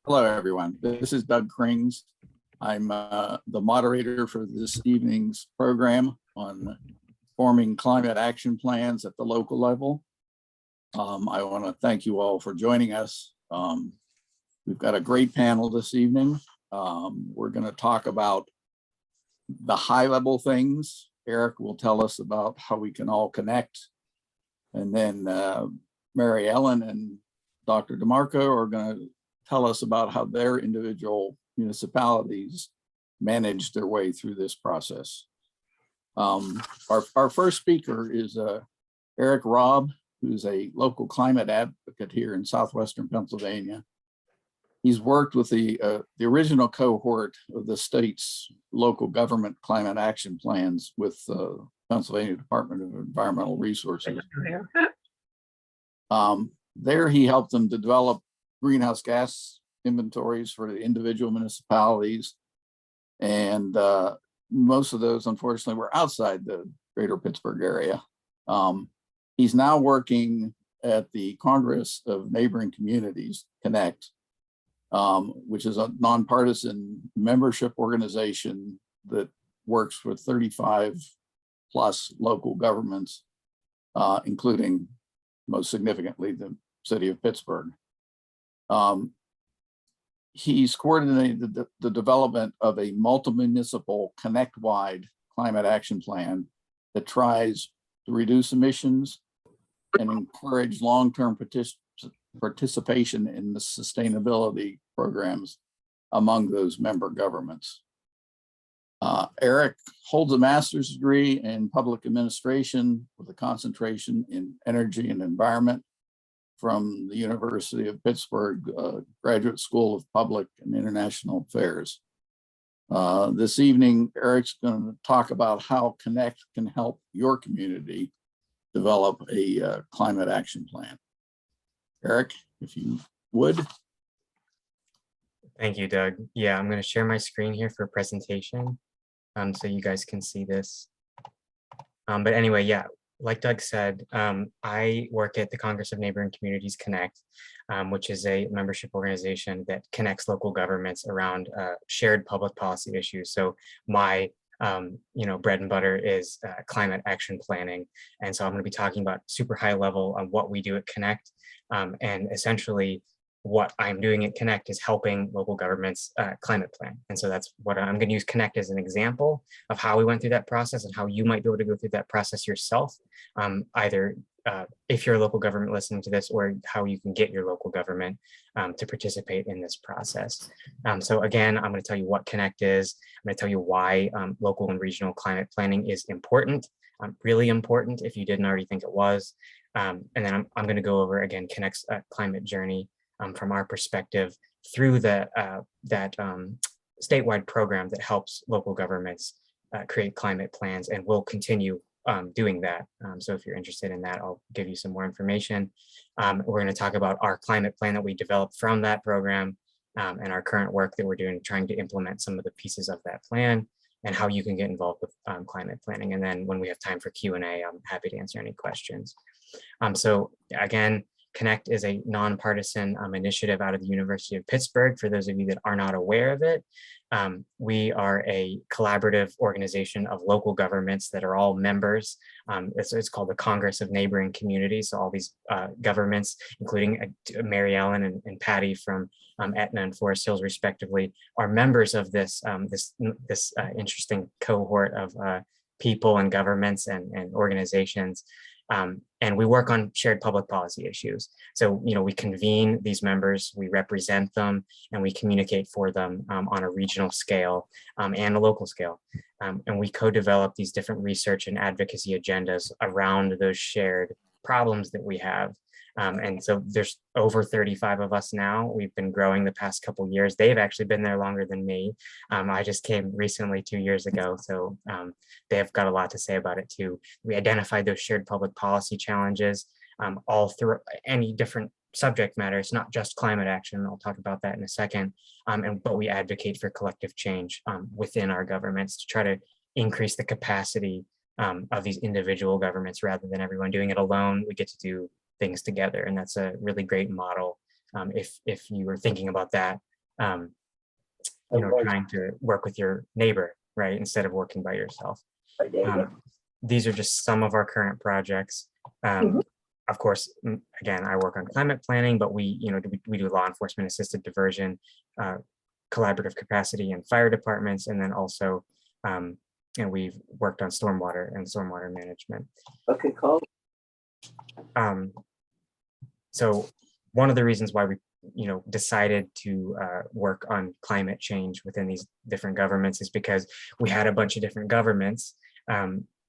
Hello, everyone. This is Doug Krings. I'm the moderator for this evening's program on forming climate action plans at the local level. I want to thank you all for joining us. We've got a great panel this evening. We're going to talk about the high level things. Eric will tell us about how we can all connect. And then Mary Ellen and Dr. DeMarco are going to tell us about how their individual municipalities manage their way through this process. Our first speaker is Eric Raabe, who's a local climate advocate here in southwestern Pennsylvania. He's worked with the original cohort of the state's local government climate action plans with the Pennsylvania Department of Environmental Resources. There he helped them to develop greenhouse gas inventories for the individual municipalities. And most of those, unfortunately, were outside the greater Pittsburgh area. He's now working at the Congress of Neighboring Communities, Connect, which is a nonpartisan membership organization that works with 35 plus local governments, including most significantly the city of Pittsburgh. He's coordinated the development of a multi-municipal connect-wide climate action plan that tries to reduce emissions and encourage long-term participation in the sustainability programs among those member governments. Eric holds a master's degree in public administration with a concentration in energy and environment from the University of Pittsburgh Graduate School of Public and International Affairs. This evening, Eric's going to talk about how Connect can help your community develop a climate action plan. Eric, if you would. Thank you, Doug. Yeah, I'm going to share my screen here for a presentation so you guys can see this. But anyway, yeah. Like Doug said, I work at the Congress of Neighboring Communities Connect, which is a membership organization that connects local governments around shared public policy issues. So my bread and butter is climate action planning. And so I'm going to be talking about super high level on what we do at Connect. And essentially what I'm doing at Connect is helping local governments climate plan. And so that's what I'm going to use Connect as an example of how we went through that process and how you might be able to go through that process yourself, either if you're a local government listening to this, or how you can get your local government to participate in this process. So again, I'm going to tell you what Connect is. I'm going to tell you why local and regional climate planning is important, really important if you didn't already think it was. And then I'm going to go over again Connect's climate journey from our perspective through that statewide program that helps local governments create climate plans, and we'll continue doing that. So if you're interested in that, I'll give you some more information. We're going to talk about our climate plan that we developed from that program and our current work that we're doing, trying to implement some of the pieces of that plan and how you can get involved with climate planning. And then when we have time for Q&A, I'm happy to answer any questions. So again, Connect is a nonpartisan initiative out of the University of Pittsburgh. For those of you that are not aware of it, we are a collaborative organization of local governments that are all members. It's called the Congress of Neighboring Communities. So all these governments, including Mary Ellen and Patti from Etna and Forest Hills, respectively, are members of this interesting cohort of people and governments and organizations. And we work on shared public policy issues. So, we convene these members, we represent them, and we communicate for them on a regional scale and a local scale. And we co-develop these different research and advocacy agendas around those shared problems that we have. And so there's over 35 of us now. We've been growing the past couple of years. They've actually been there longer than me. I just came recently 2 years ago. So they've got a lot to say about it too. We identified those shared public policy challenges all through any different subject matter. It's not just climate action. I'll talk about that in a second. But we advocate for collective change within our governments to try to increase the capacity of these individual governments rather than everyone doing it alone. We get to do things together, and that's a really great model if you were thinking about that trying to work with your neighbor, right, instead of working by yourself. These are just some of our current projects. Of course, again, I work on climate planning, but we do law enforcement assisted diversion, collaborative capacity in fire departments, and then also, we've worked on stormwater and stormwater management. Okay, cool. So one of the reasons why we decided to work on climate change within these different governments is because we had a bunch of different governments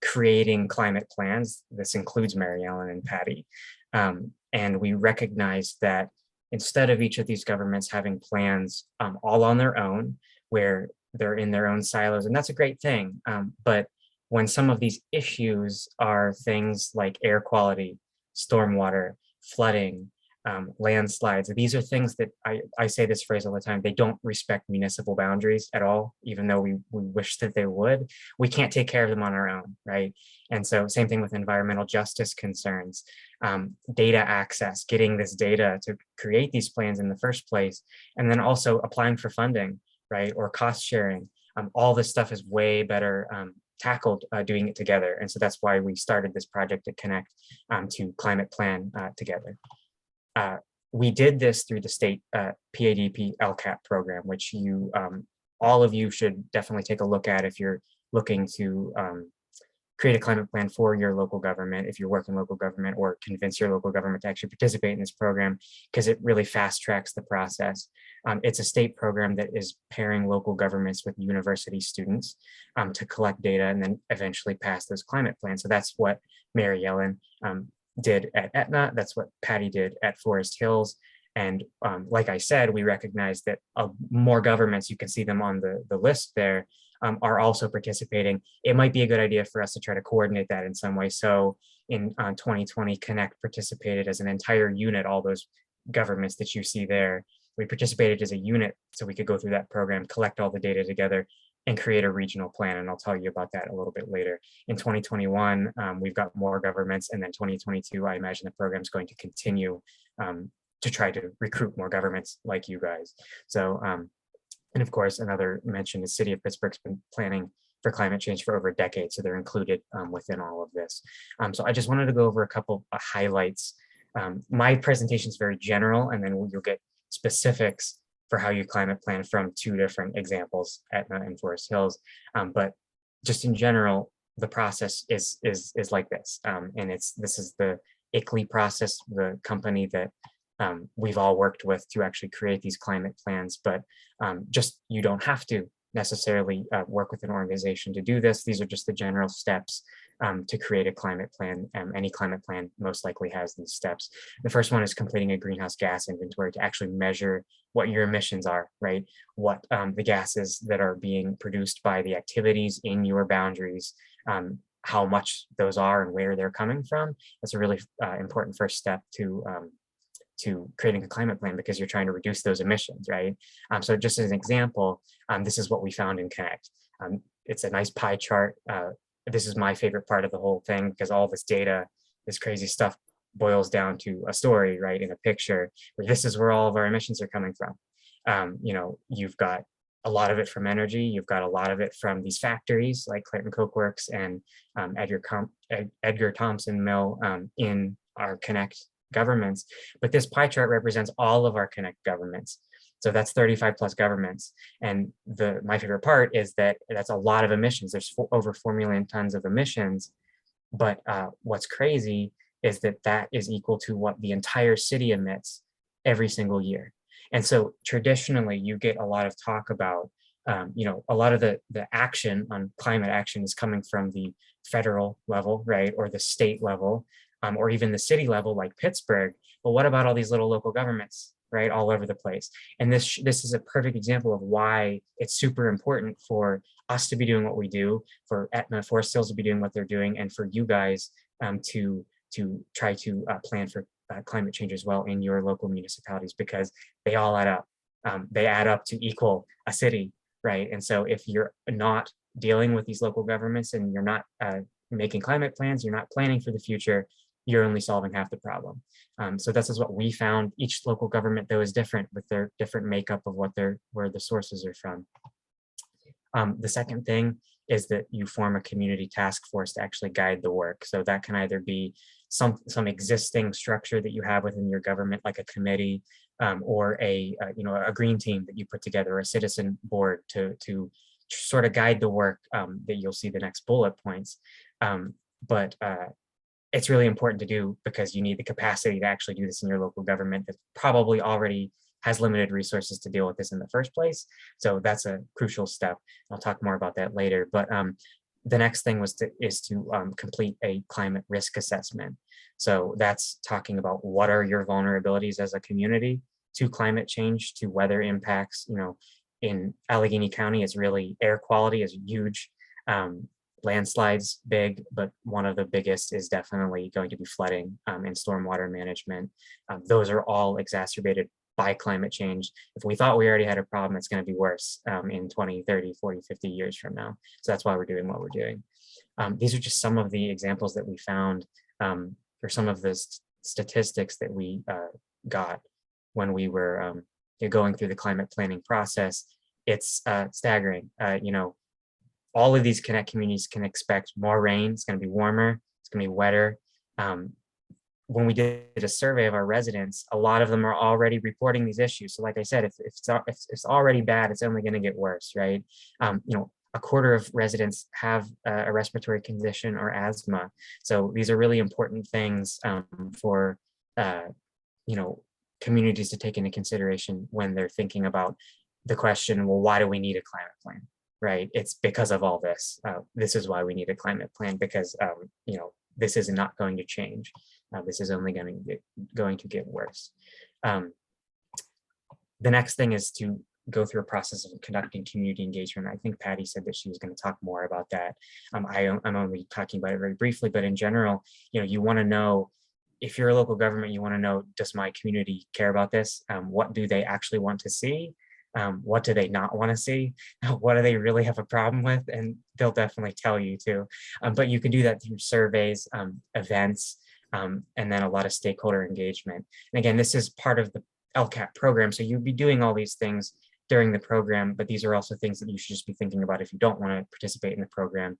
creating climate plans. This includes Mary Ellen and Patti. And we recognized that instead of each of these governments having plans all on their own, where they're in their own silos, and that's a great thing. But when some of these issues are things like air quality, stormwater, flooding, landslides, these are things that I say this phrase all the time, they don't respect municipal boundaries at all, even though we wish that they would. We can't take care of them on our own, right? And so same thing with environmental justice concerns, data access, getting this data to create these plans in the first place, and then also applying for funding, right? Or cost sharing. All this stuff is way better tackled doing it together. And so that's why we started this project to connect to climate plan together. We did this through the state PADP LCAP program, which all of you should definitely take a look at if you're looking to create a climate plan for your local government, if you work in local government, or convince your local government to actually participate in this program, because it really fast tracks the process. It's a state program that is pairing local governments with university students to collect data and then eventually pass those climate plans. So that's what Mary Ellen did at Etna. That's what Patti did at Forest Hills. And like I said, we recognize that more governments, you can see them on the list there, are also participating. It might be a good idea for us to try to coordinate that in some way. So in 2020, Connect participated as an entire unit, all those governments that you see there. We participated as a unit so we could go through that program, collect all the data together, and create a regional plan. And I'll tell you about that a little bit later. In 2021, we've got more governments, and then 2022, I imagine the program's going to continue to try to recruit more governments like you guys. So, and of course, another mention is City of Pittsburgh's been planning for climate change for over a decade, so they're included within all of this. So I just wanted to go over a couple of highlights. My presentation is very general, and then you'll get specifics for how you climate plan from two different examples, Etna and Forest Hills. But just in general, the process is like this. And this is the ICLEI process, the company that we've all worked with to actually create these climate plans. But just you don't have to necessarily work with an organization to do this. These are just the general steps to create a climate plan. Any climate plan most likely has these steps. The first one is completing a greenhouse gas inventory to actually measure what your emissions are, right? What the gases that are being produced by the activities in your boundaries, how much those are and where they're coming from. That's a really important first step to creating a climate plan, because you're trying to reduce those emissions, right? So just as an example, this is what we found in Connect. It's a nice pie chart. This is my favorite part of the whole thing, because all this data, this crazy stuff boils down to a story, right? In a picture where this is where all of our emissions are coming from. You've got a lot of it from energy. You've got a lot of it from these factories like Clayton Coke Works and Edgar Thompson Mill in our Connect governments. But this pie chart represents all of our Connect governments. So that's 35 plus governments. And my favorite part is that that's a lot of emissions. There's over 4 million tons of emissions. But what's crazy is that that is equal to what the entire city emits every single year. And so traditionally, you get a lot of talk about, a lot of the action on climate action is coming from the federal level, right? Or the state level, or even the city level like Pittsburgh. But what about all these little local governments, right? All over the place. And this is a perfect example of why it's super important for us to be doing what we do, for Etna, Forest Hills to be doing what they're doing, and for you guys to try to plan for climate change as well in your local municipalities, because they all add up. They add up to equal a city, right? And so if you're not dealing with these local governments and you're not making climate plans, you're not planning for the future, you're only solving half the problem. So this is what we found. Each local government, though, is different with their different makeup of where the sources are from. The second thing is that you form a community task force to actually guide the work. So that can either be some existing structure that you have within your government, like a committee, or a green team that you put together, or a citizen board to sort of guide the work that you'll see the next bullet points. But it's really important to do because you need the capacity to actually do this in your local government that probably already has limited resources to deal with this in the first place. So that's a crucial step. I'll talk more about that later. But the next thing is to complete a climate risk assessment. So that's talking about what are your vulnerabilities as a community to climate change, to weather impacts. In Allegheny County, it's really air quality is huge. Landslides big, but one of the biggest is definitely going to be flooding and stormwater management. Those are all exacerbated by climate change. If we thought we already had a problem, it's going to be worse in 20, 30, 40, 50 years from now. So that's why we're doing what we're doing. These are just some of the examples that we found, or some of the statistics that we got when we were going through the climate planning process. It's staggering. All of these connect communities can expect more rain. It's going to be warmer. It's going to be wetter. When we did a survey of our residents, a lot of them are already reporting these issues. So like I said, if it's already bad, it's only going to get worse, right? A quarter of residents have a respiratory condition or asthma. So these are really important things for communities to take into consideration when they're thinking about the question, well, why do we need a climate plan? Right? It's because of all this. This is why we need a climate plan, because this is not going to change. This is only going to get worse. The next thing is to go through a process of conducting community engagement. I think Patty said that she was going to talk more about that. I'm only talking about it very briefly, but in general, you want to know, if you're a local government, you want to know, does my community care about this? What do they actually want to see? What do they not want to see? What do they really have a problem with? And they'll definitely tell you too. But you can do that through surveys, events, and then a lot of stakeholder engagement. And again, this is part of the LCAP program. So you'll be doing all these things during the program, but these are also things that you should just be thinking about if you don't want to participate in the program.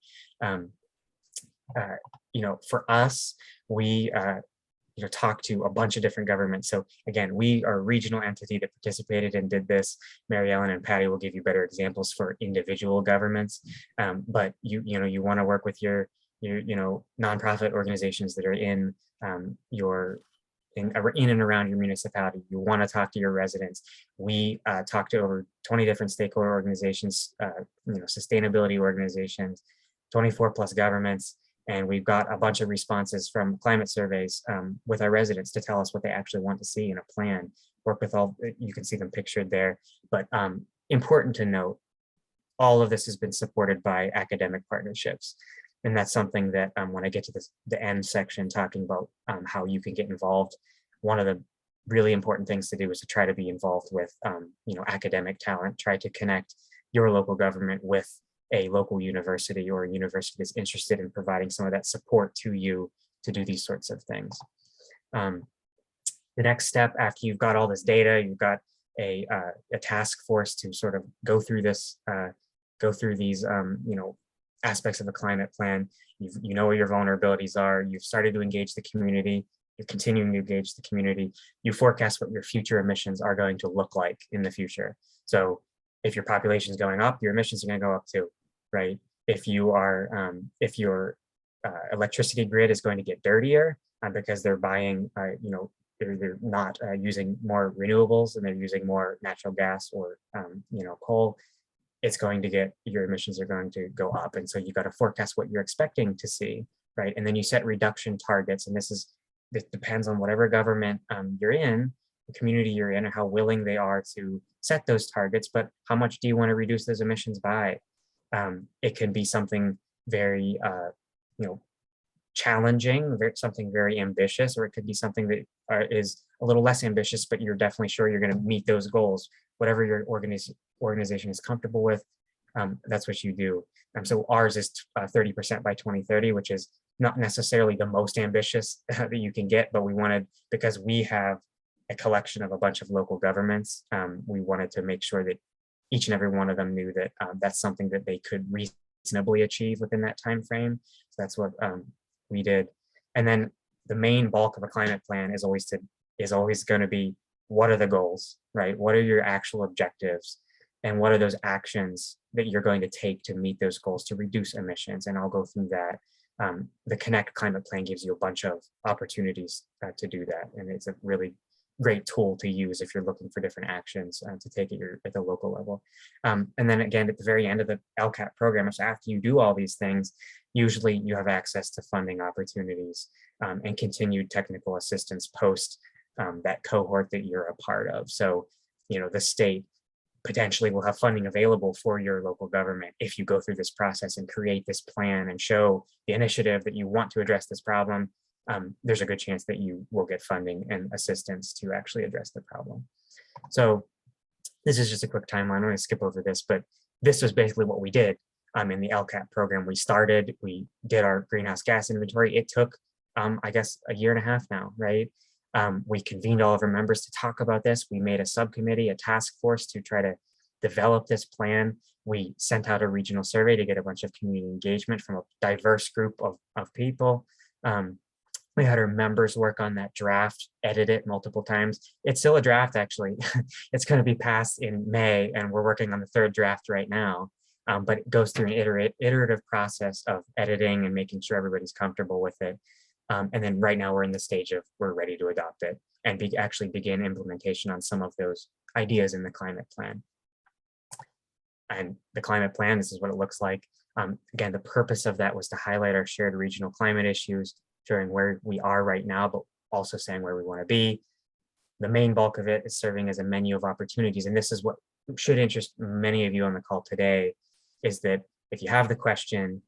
For us, we talk to a bunch of different governments. So again, we are a regional entity that participated and did this. Mary Ellen and Patty will give you better examples for individual governments. But you want to work with your nonprofit organizations that are in and around your municipality. You want to talk to your residents. We talk to over 20 different stakeholder organizations, sustainability organizations, 24 plus governments. And we've got a bunch of responses from climate surveys with our residents to tell us what they actually want to see in a plan. Work with you can see them pictured there. But important to note, all of this has been supported by academic partnerships. And that's something that when I get to the end section talking about how you can get involved, one of the really important things to do is to try to be involved with academic talent, try to connect your local government with a local university or a university that's interested in providing some of that support to you to do these sorts of things. The next step, after you've got all this data, you've got a task force to sort of go through these aspects of a climate plan. You know where your vulnerabilities are. You've started to engage the community. You're continuing to engage the community. You forecast what your future emissions are going to look like in the future. So if your population is going up, your emissions are going to go up too, right? If your electricity grid is going to get dirtier because they're buying, they're not using more renewables and they're using more natural gas or coal, it's going to get, your emissions are going to go up. And so you got to forecast what you're expecting to see, right? And then you set reduction targets. And this depends on whatever government you're in, the community you're in, or how willing they are to set those targets, but how much do you want to reduce those emissions by? It can be something very, challenging, something very ambitious, or it could be something that is a little less ambitious, but you're definitely sure you're going to meet those goals. Whatever your organization is comfortable with, that's what you do. So ours is 30% by 2030, which is not necessarily the most ambitious that you can get, but we wanted, because we have a collection of a bunch of local governments, we wanted to make sure that each and every one of them knew that that's something that they could reasonably achieve within that time frame. So that's what we did. And then the main bulk of a climate plan is always going to be, what are the goals, right? What are your actual objectives? And what are those actions that you're going to take to meet those goals to reduce emissions? And I'll go through that. The Connect Climate Plan gives you a bunch of opportunities to do that. And it's a really great tool to use if you're looking for different actions to take at the local level. And then again, at the very end of the LCAP program, so after you do all these things, usually you have access to funding opportunities and continued technical assistance post that cohort that you're a part of. So, the state potentially will have funding available for your local government if you go through this process and create this plan and show the initiative that you want to address this problem. There's a good chance that you will get funding and assistance to actually address the problem. So this is just a quick timeline. I'm going to skip over this, but this was basically what we did in the LCAP program. We did our greenhouse gas inventory. It took, I guess, a year and a half now, right? We convened all of our members to talk about this. We made a subcommittee, a task force to try to develop this plan. We sent out a regional survey to get a bunch of community engagement from a diverse group of people. We had our members work on that draft, edit it multiple times. It's still a draft, actually. It's going to be passed in May, and we're working on the third draft right now. But it goes through an iterative process of editing and making sure everybody's comfortable with it. And then right now we're in the stage of we're ready to adopt it and actually begin implementation on some of those ideas in the climate plan. And the climate plan, this is what it looks like. Again, the purpose of that was to highlight our shared regional climate issues, showing where we are right now, but also saying where we want to be. The main bulk of it is serving as a menu of opportunities. And this is what should interest many of you on the call today, is that if you have the question,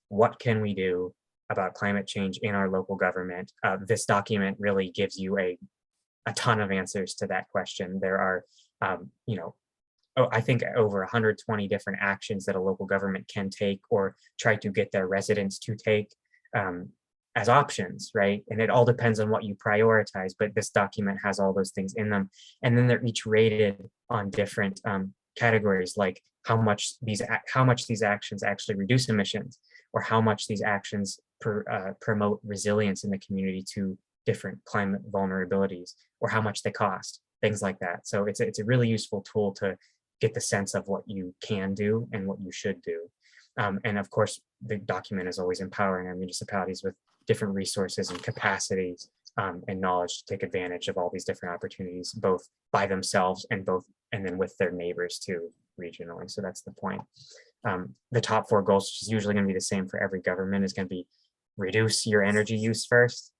what can we do about climate change in our local government? This document really gives you a ton of answers to that question. There are, I think over 120 different actions that a local government can take or try to get their residents to take as options, right? And it all depends on what you prioritize, but this document has all those things in them. And then they're each rated on different categories, like how much these actions actually reduce emissions, or how much these actions promote resilience in the community to different climate vulnerabilities, or how much they cost, things like that. So it's a really useful tool to get the sense of what you can do and what you should do. And of course, the document is always empowering our municipalities with different resources and capacities and knowledge to take advantage of all these different opportunities, both by themselves and then with their neighbors too, regionally. So that's the point. The top 4 goals, which is usually going to be the same for every government, is going to be reduce your energy use first.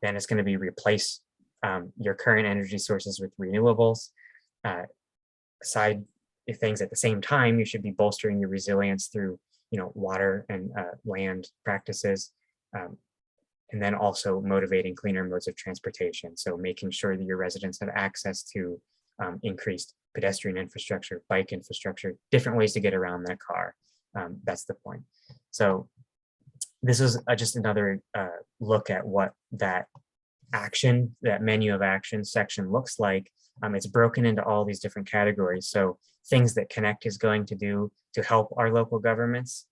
Then it's going to be replace your current energy sources with renewables. Side things at the same time, you should be bolstering your resilience through water and land practices. And then also motivating cleaner modes of transportation. So making sure that your residents have access to increased pedestrian infrastructure, bike infrastructure, different ways to get around their car. That's the point. So this is just another look at what that menu of action section looks like. It's broken into all these different categories. So things that Connect is going to do to help our local governments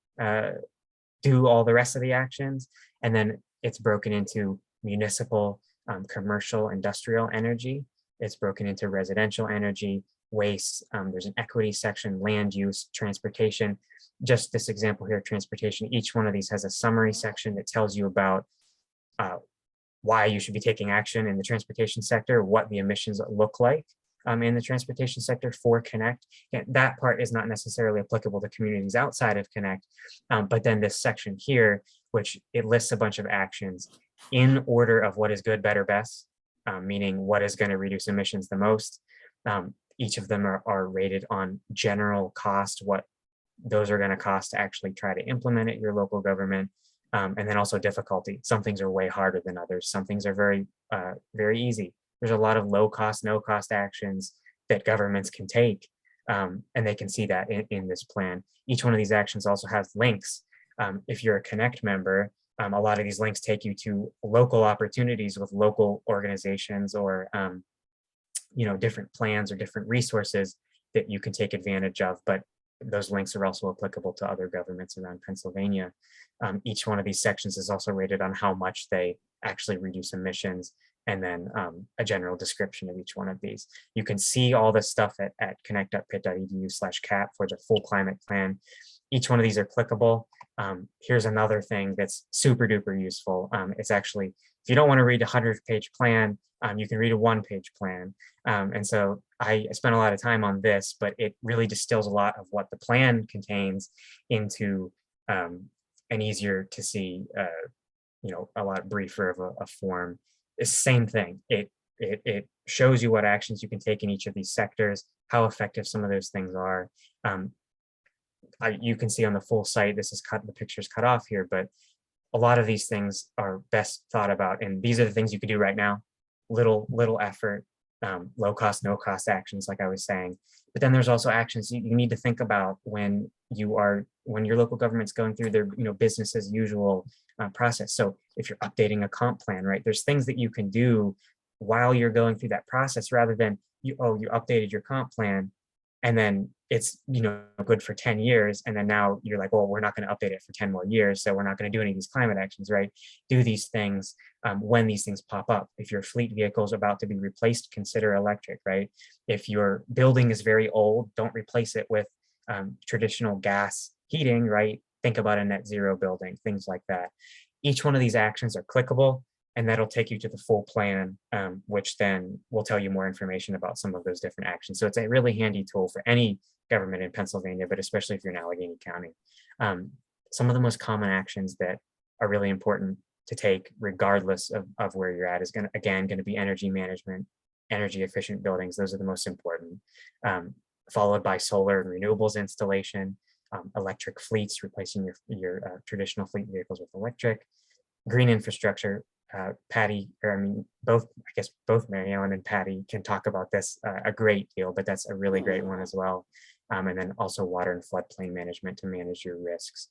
do all the rest of the actions. And then it's broken into municipal, commercial, industrial energy. It's broken into residential energy, waste. There's an equity section, land use, transportation. Just this example here, transportation. Each one of these has a summary section that tells you about why you should be taking action in the transportation sector, what the emissions look like in the transportation sector for Connect. And that part is not necessarily applicable to communities outside of Connect, but then this section here, which it lists a bunch of actions in order of what is good, better, best, meaning what is going to reduce emissions the most. Each of them are rated on general cost, what those are going to cost to actually try to implement at your local government. And then also difficulty. Some things are way harder than others. Some things are very, very easy. There's a lot of low cost, no cost actions that governments can take. And they can see that in this plan. Each one of these actions also has links. If you're a Connect member, A lot of these links take you to local opportunities with local organizations or different plans or different resources that you can take advantage of. But those links are also applicable to other governments around Pennsylvania. Each one of these sections is also rated on how much they actually reduce emissions, and then a general description of each one of these. You can see all this stuff at connect.pitt.edu/cap for the full climate plan. Each one of these are clickable. Here's another thing that's super duper useful. It's actually, if you don't want to read a 100-page plan, you can read a 1-page plan. And so I spent a lot of time on this, but it really distills a lot of what the plan contains into an easier to see, a lot briefer of a form. It's the same thing. It shows you what actions you can take in each of these sectors, how effective some of those things are. You can see on the full site, this is cut, the picture's cut off here, but a lot of these things are best thought about. And these are the things you could do right now. Little effort, low cost, no cost actions, like I was saying. But then there's also actions you need to think about when your local government's going through their business as usual process. So if you're updating a comp plan, right, there's things that you can do while you're going through that process, rather than you updated your comp plan and then it's good for 10 years, and then now you're like, well, we're not going to update it for 10 more years, so we're not going to do any of these climate actions, right? Do these things when these things pop up. If your fleet vehicle is about to be replaced, consider electric, right? If your building is very old, don't replace it with traditional gas heating, right? Think about a net zero building, things like that. Each one of these actions are clickable, and that'll take you to the full plan, which then will tell you more information about some of those different actions. So it's a really handy tool for any government in Pennsylvania, but especially if you're in Allegheny County. Some of the most common actions that are really important to take, regardless of where you're at, is going to be energy management, energy efficient buildings. Those are the most important, followed by solar and renewables installation, electric fleets, replacing your traditional fleet vehicles with electric, green infrastructure. Both Mary Ellen and Patti can talk about this a great deal, but that's a really great one as well. And then also water and floodplain management to manage your risks.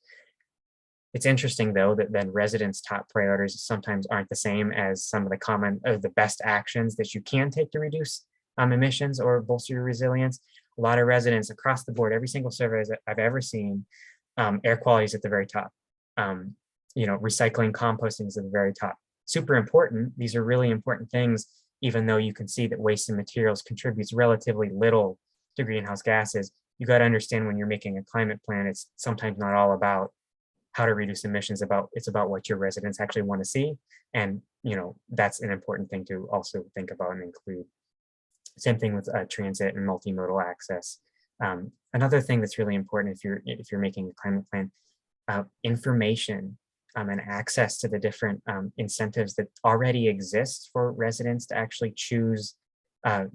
It's interesting, though, that then residents' top priorities sometimes aren't the same as some of the best actions that you can take to reduce emissions or bolster your resilience. A lot of residents across the board, every single survey that I've ever seen, air quality is at the very top. Recycling, composting is at the very top. Super important. These are really important things, even though you can see that waste and materials contributes relatively little to greenhouse gases. You got to understand, when you're making a climate plan, it's sometimes not all about how to reduce emissions, it's about what your residents actually want to see. And, that's an important thing to also think about and include. Same thing with transit and multimodal access. Another thing that's really important if you're making a climate plan, information and access to the different incentives that already exist for residents to actually choose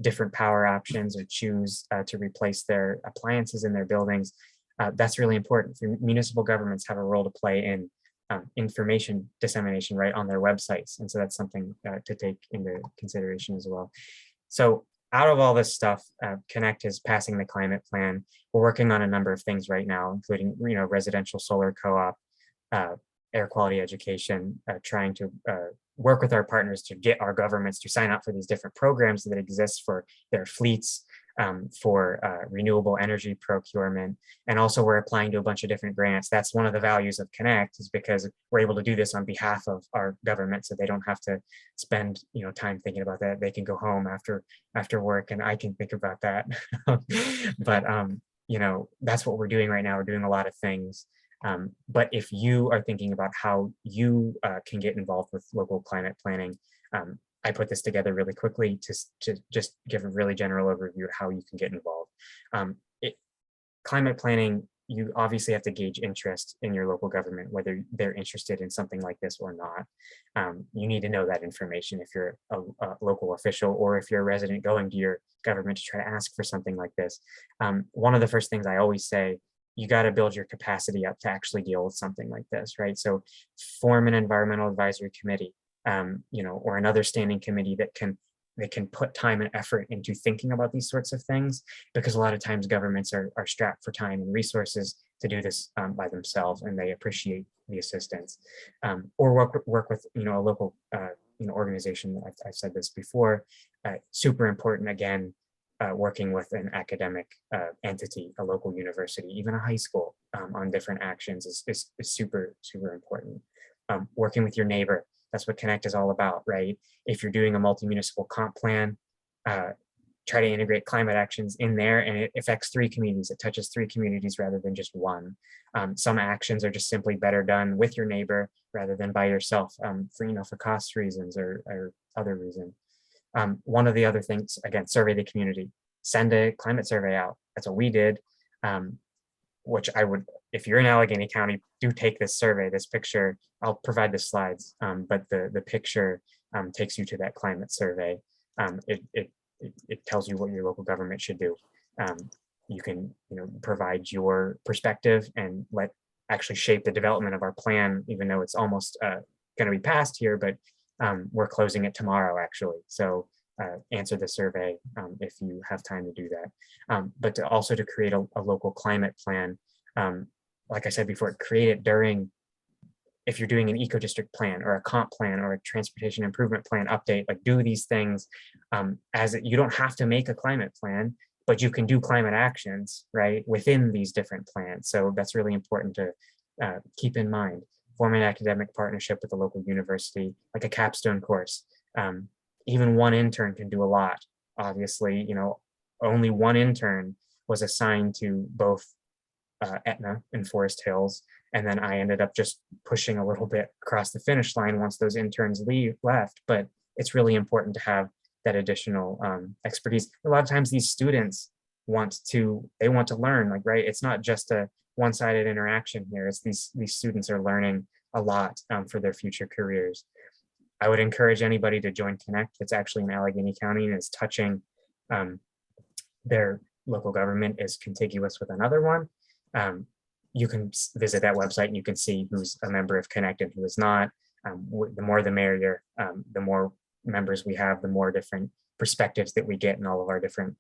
different power options or choose to replace their appliances in their buildings. That's really important. Municipal governments have a role to play in information dissemination right on their websites. And so that's something to take into consideration as well. So out of all this stuff, Connect is passing the climate plan. We're working on a number of things right now, including residential solar co-op, air quality education, trying to work with our partners to get our governments to sign up for these different programs that exist for their fleets, for renewable energy procurement. And also we're applying to a bunch of different grants. That's one of the values of Connect, is because we're able to do this on behalf of our government, so they don't have to spend time thinking about that. They can go home after work, and I can think about that. But that's what we're doing right now. We're doing a lot of things. But if you are thinking about how you can get involved with local climate planning, I put this together really quickly to just give a really general overview of how you can get involved. Climate planning, you obviously have to gauge interest in your local government, whether they're interested in something like this or not. You need to know that information if you're a local official, or if you're a resident going to your government to try to ask for something like this. One of the first things I always say, you got to build your capacity up to actually deal with something like this, right? So form an environmental advisory committee, or another standing committee that can put time and effort into thinking about these sorts of things, because a lot of times governments are strapped for time and resources to do this by themselves, and they appreciate the assistance, or work with, you know, a local, you know, organization. I've said this before, super important, again, working with an academic entity, a local university, even a high school, on different actions is super, super important. Working with your neighbor, that's what Connect is all about, right? If you're doing a multi-municipal comp plan, try to integrate climate actions in there, and it affects 3 communities. It touches 3 communities rather than just one. Some actions are just simply better done with your neighbor rather than by yourself, for, you know, for cost reasons or other reason. One of the other things, again, survey the community, send a climate survey out. That's what we did, which I would, if you're in Allegheny County, do take this survey, this picture. I'll provide the slides, but the picture takes you to that climate survey. It tells you what your local government should do. You can, you know, provide your perspective and actually shape the development of our plan, even though it's almost going to be passed here, but we're closing it tomorrow, actually. So answer the survey if you have time to do that. But also to create a local climate plan, like I said before, create it during, if you're doing an eco district plan or a comp plan or a transportation improvement plan update, like do these things you don't have to make a climate plan, but you can do climate actions, right, within these different plans. So that's really important to keep in mind. Form an academic partnership with a local university, like a capstone course. Even one intern can do a lot. Obviously, you know, only one intern was assigned to both Etna and Forest Hills. And then I ended up just pushing a little bit across the finish line once those interns left. But it's really important to have that additional expertise. A lot of times these students want to learn, like, right? It's not just a one-sided interaction here. It's these students are learning a lot for their future careers. I would encourage anybody to join Connect. It's actually in Allegheny County and is touching their local government is contiguous with another one. You can visit that website and you can see who's a member of Connect and who is not. The more the merrier. The more members we have, the more different perspectives that we get in all of our different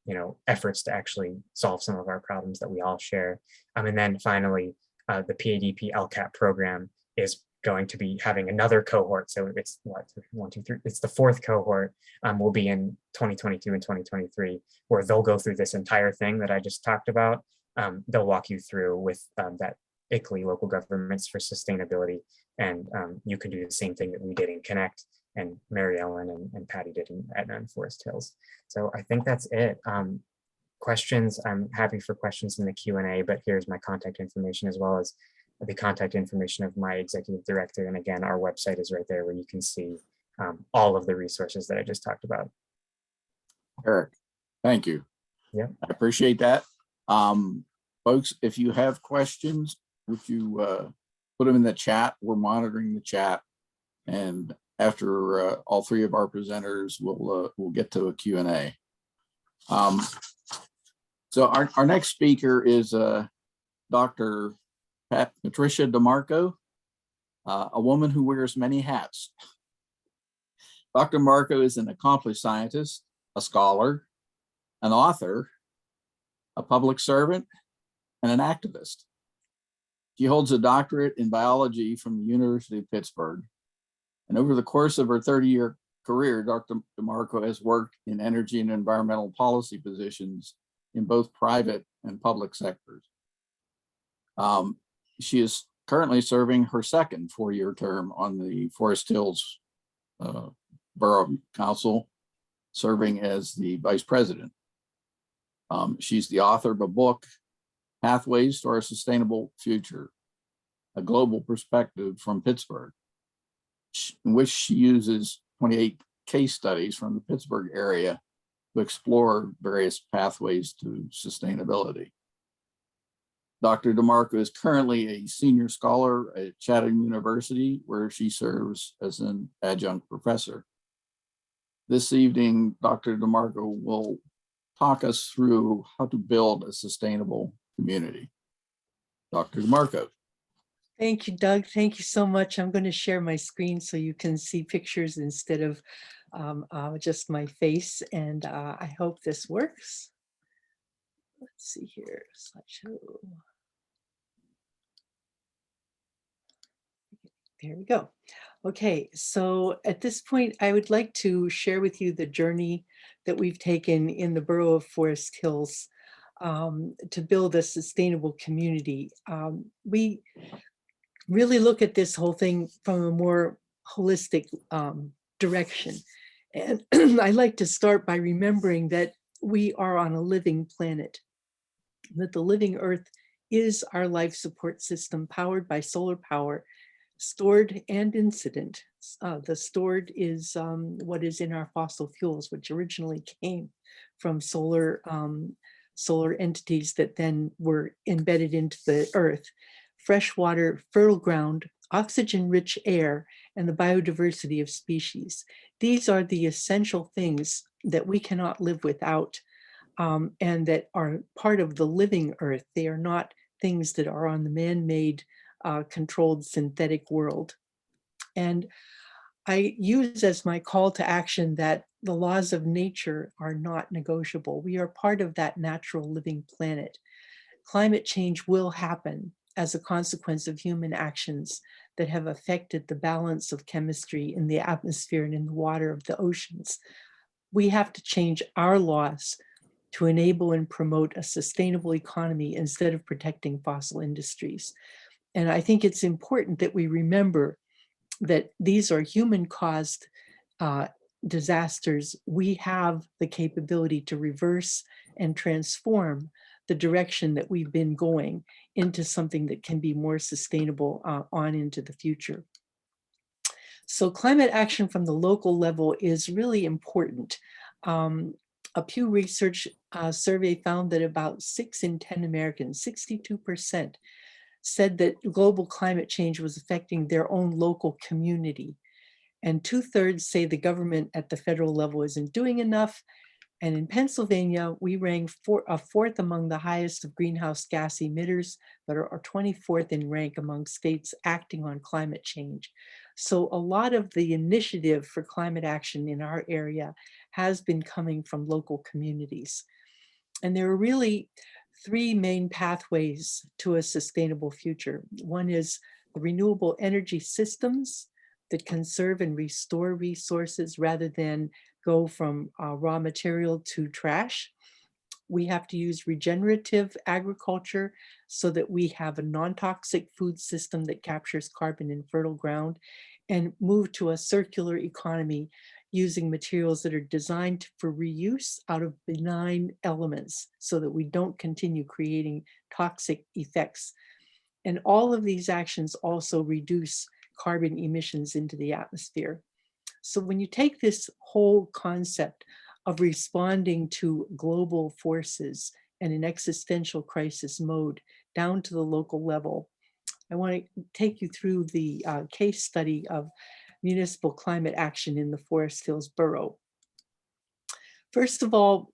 you know, efforts to actually solve some of our problems that we all share. And then finally, the PADP LCAP program is going to be having another cohort. So it's what, 1, 2, 3, it's the 4th cohort will be in 2022 and 2023, where they'll go through this entire thing that I just talked about. They'll walk you through with that ICLEI, Local Governments for Sustainability. And you can do the same thing that we did in Connect and Mary Ellen and Patti did in Etna and Forest Hills. So I think that's it. Questions, I'm happy for questions in the Q&A, but here's my contact information as well as the contact information of my executive director. And again, our website is right there where you can see all of the resources that I just talked about. Eric, thank you. Yeah, I appreciate that. Folks, if you have questions, would you put them in the chat? We're monitoring the chat. And after all 3 of our presenters, we'll get to a Q&A. So our next speaker is Dr. Patricia DeMarco, a woman who wears many hats. Dr. DeMarco is an accomplished scientist, a scholar, an author, a public servant, and an activist. She holds a doctorate in biology from the University of Pittsburgh. And over the course of her 30-year career, Dr. DeMarco has worked in energy and environmental policy positions in both private and public sectors. She is currently serving her 2nd 4-year term on the Forest Hills Borough Council, serving as the vice president. She's the author of a book, Pathways to Our Sustainable Future, a global perspective from Pittsburgh, in which she uses 28 case studies from the Pittsburgh area to explore various pathways to sustainability. Dr. DeMarco is currently a senior scholar at Chatham University, where she serves as an adjunct professor. This evening, Dr. DeMarco will talk us through how to build a sustainable community. Dr. DeMarco. Thank you, Doug. Thank you so much. I'm going to share my screen so you can see pictures instead of just my face. And I hope this works. Let's see here, slideshow. There we go. Okay, so at this point, I would like to share with you the journey that we've taken in the Borough of Forest Hills to build a sustainable community. We really look at this whole thing from a more holistic direction. And I like to start by remembering that we are on a living planet, that the living earth is our life support system powered by solar power, stored and incident. The stored is what is in our fossil fuels, which originally came from solar entities that then were embedded into the earth. Fresh water, fertile ground, oxygen-rich air, and the biodiversity of species. These are the essential things that we cannot live without, and that are part of the living earth. They are not things that are on the man-made controlled synthetic world. And I use as my call to action that the laws of nature are not negotiable. We are part of that natural living planet. Climate change will happen as a consequence of human actions that have affected the balance of chemistry in the atmosphere and in the water of the oceans. We have to change our laws to enable and promote a sustainable economy instead of protecting fossil industries. And I think it's important that we remember that these are human-caused disasters. We have the capability to reverse and transform the direction that we've been going into something that can be more sustainable on into the future. So climate action from the local level is really important. A Pew Research survey found that about 6 in 10 Americans, 62%, said that global climate change was affecting their own local community. And 2/3 say the government at the federal level isn't doing enough. And in Pennsylvania, we rank fourth among the highest of greenhouse gas emitters, but are 24th in rank among states acting on climate change. So a lot of the initiative for climate action in our area has been coming from local communities. And there are really 3 main pathways to a sustainable future. One is the renewable energy systems that conserve and restore resources rather than go from raw material to trash. We have to use regenerative agriculture so that we have a non-toxic food system that captures carbon in fertile ground, and move to a circular economy using materials that are designed for reuse out of benign elements so that we don't continue creating toxic effects. And all of these actions also reduce carbon emissions into the atmosphere. So when you take this whole concept of responding to global forces and an existential crisis mode down to the local level, I want to take you through the case study of municipal climate action in the Forest Hills Borough. First of all,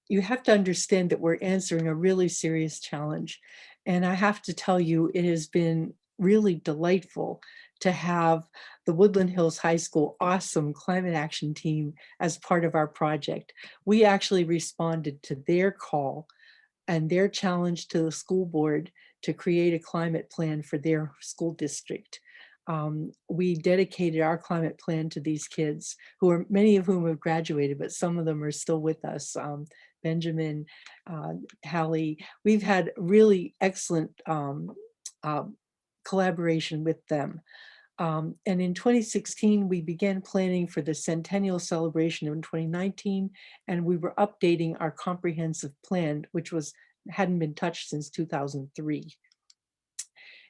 you have to understand that we're answering a really serious challenge. And I have to tell you, it has been really delightful to have the Woodland Hills High School awesome climate action team as part of our project. We actually responded to their call and their challenge to the school board to create a climate plan for their school district. We dedicated our climate plan to these kids, who are many of whom have graduated, but some of them are still with us. Benjamin, Hallie, we've had really excellent collaboration with them. And in 2016, we began planning for the centennial celebration in 2019, and we were updating our comprehensive plan, which hadn't been touched since 2003.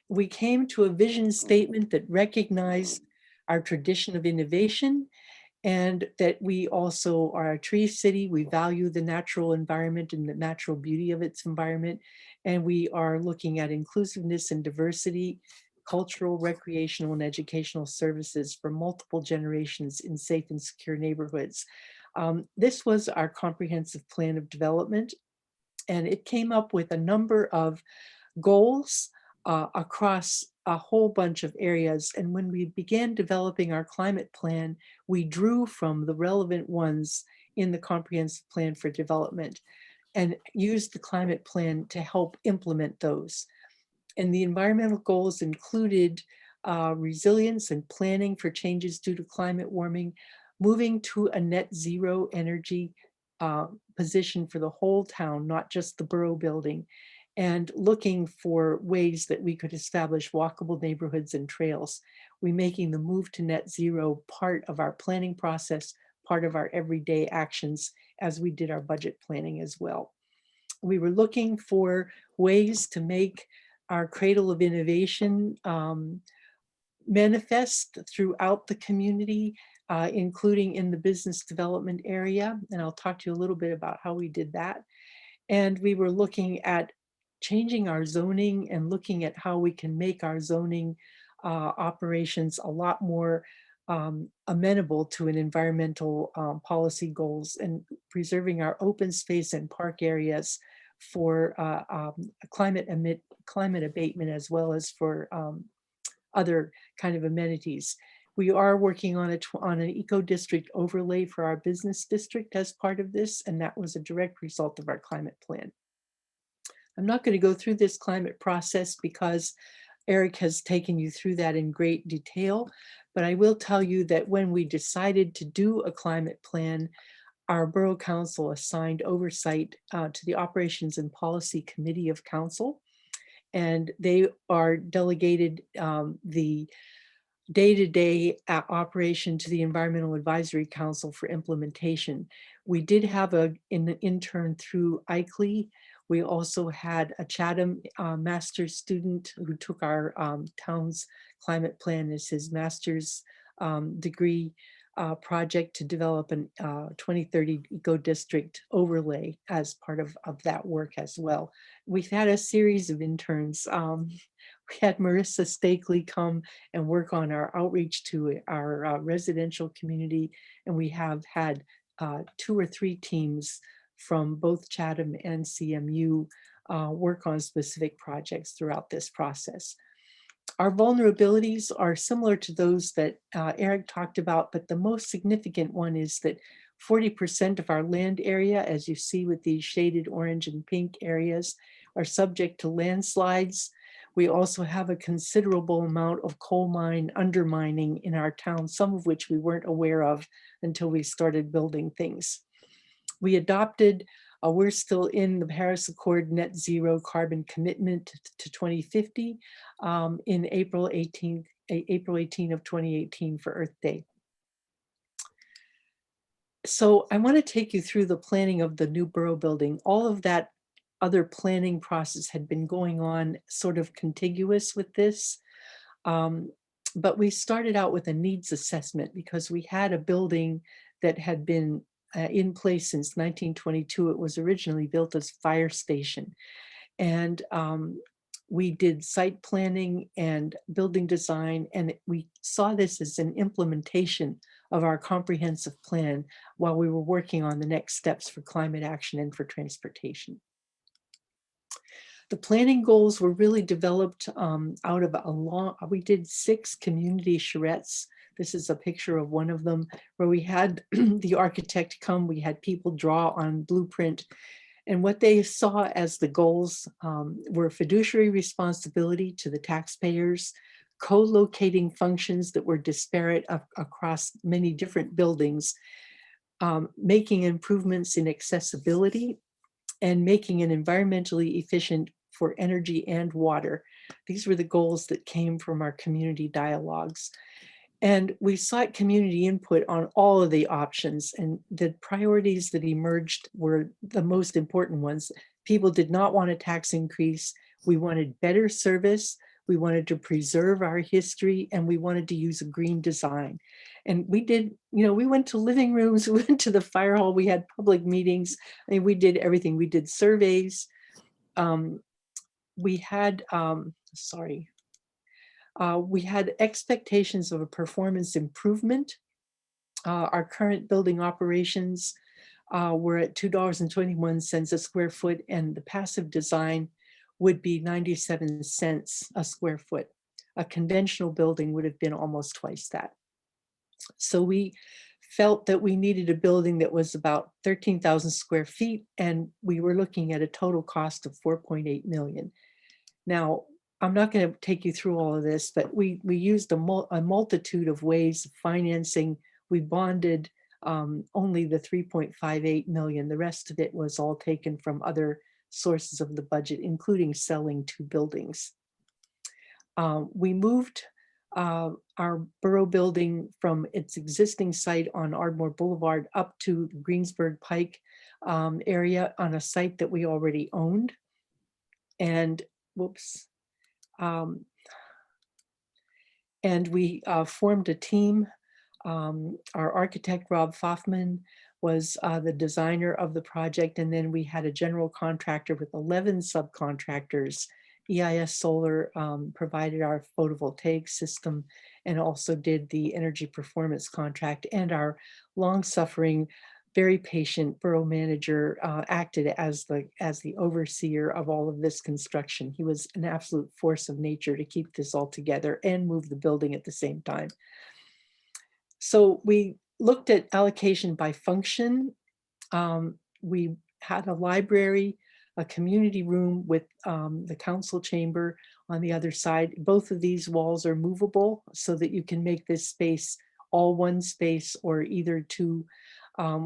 We came to a vision statement that recognized our tradition of innovation, and that we also are a tree city. We value the natural environment and the natural beauty of its environment. And we are looking at inclusiveness and diversity, cultural, recreational, and educational services for multiple generations in safe and secure neighborhoods. This was our comprehensive plan of development, and it came up with a number of goals across a whole bunch of areas. And when we began developing our climate plan, we drew from the relevant ones in the comprehensive plan for development and used the climate plan to help implement those. And the environmental goals included resilience and planning for changes due to climate warming, moving to a net zero energy position for the whole town, not just the borough building, and looking for ways that we could establish walkable neighborhoods and trails. We're making the move to net zero part of our planning process, part of our everyday actions as we did our budget planning as well. We were looking for ways to make our cradle of innovation manifest throughout the community, including in the business development area. And I'll talk to you a little bit about how we did that. And we were looking at changing our zoning and looking at how we can make our zoning operations a lot more amenable to an environmental policy goals, and preserving our open space and park areas for climate abatement, as well as for other kind of amenities. We are working on an eco-district overlay for our business district as part of this, and that was a direct result of our climate plan. I'm not going to go through this climate process because Eric has taken you through that in great detail, but I will tell you that when we decided to do a climate plan, our Borough Council assigned oversight to the Operations and Policy Committee of Council, and they are delegated the day-to-day operation to the Environmental Advisory Council for implementation. We did have an intern through ICLEI. We also had a Chatham master's student who took our town's climate plan as his master's degree project to develop an 2030 eco-district overlay as part of that work as well. We've had a series of interns. We had Marissa Stakely come and work on our outreach to our residential community, and we have had 2 or 3 teams from both Chatham and CMU work on specific projects throughout this process. Our vulnerabilities are similar to those that Eric talked about, but the most significant one is that 40% of our land area, as you see with these shaded orange and pink areas, are subject to landslides. We also have a considerable amount of coal mine undermining in our town, some of which we weren't aware of until we started building things. We adopted, we're still in the Paris Accord net zero carbon commitment to 2050 in April 18 of 2018 for Earth Day. So I want to take you through the planning of the new borough building. All of that other planning process had been going on sort of contiguous with this. But we started out with a needs assessment because we had a building that had been in place since 1922. It was originally built as fire station. And we did site planning and building design, and we saw this as an implementation of our comprehensive plan while we were working on the next steps for climate action and for transportation. The planning goals were really developed out of we did 6 community charrettes. This is a picture of one of them where we had the architect come, we had people draw on blueprint, and what they saw as the goals were fiduciary responsibility to the taxpayers, co-locating functions that were disparate across many different buildings, making improvements in accessibility, and making it environmentally efficient for energy and water. These were the goals that came from our community dialogues. And we sought community input on all of the options, and the priorities that emerged were the most important ones. People did not want a tax increase. We wanted better service. We wanted to preserve our history, and we wanted to use a green design. And we did, we went to living rooms, we went to the fire hall, we had public meetings. I mean, we did everything. We did surveys. We had, we had expectations of a performance improvement. Our current building operations were at $2.21 a square foot, and the passive design would be 97 cents a square foot. A conventional building would have been almost twice that. So we felt that we needed a building that was about 13,000 square feet, and we were looking at a total cost of $4.8 million. Now, I'm not going to take you through all of this, but we used a multitude of ways of financing. We bonded only the 3.58 million. The rest of it was all taken from other sources of the budget, including selling 2 buildings. We moved our borough building from its existing site on Ardmore Boulevard up to the Greensburg Pike area on a site that we already owned. And whoops. And we formed a team. Our architect, Rob Foffman, was the designer of the project. And then we had a general contractor with 11 subcontractors. EIS Solar provided our photovoltaic system and also did the energy performance contract, and our long-suffering, very patient borough manager acted as the overseer of all of this construction. He was an absolute force of nature to keep this all together and move the building at the same time. So we looked at allocation by function. We had a library, a community room with the council chamber on the other side. Both of these walls are movable so that you can make this space all one space or either two.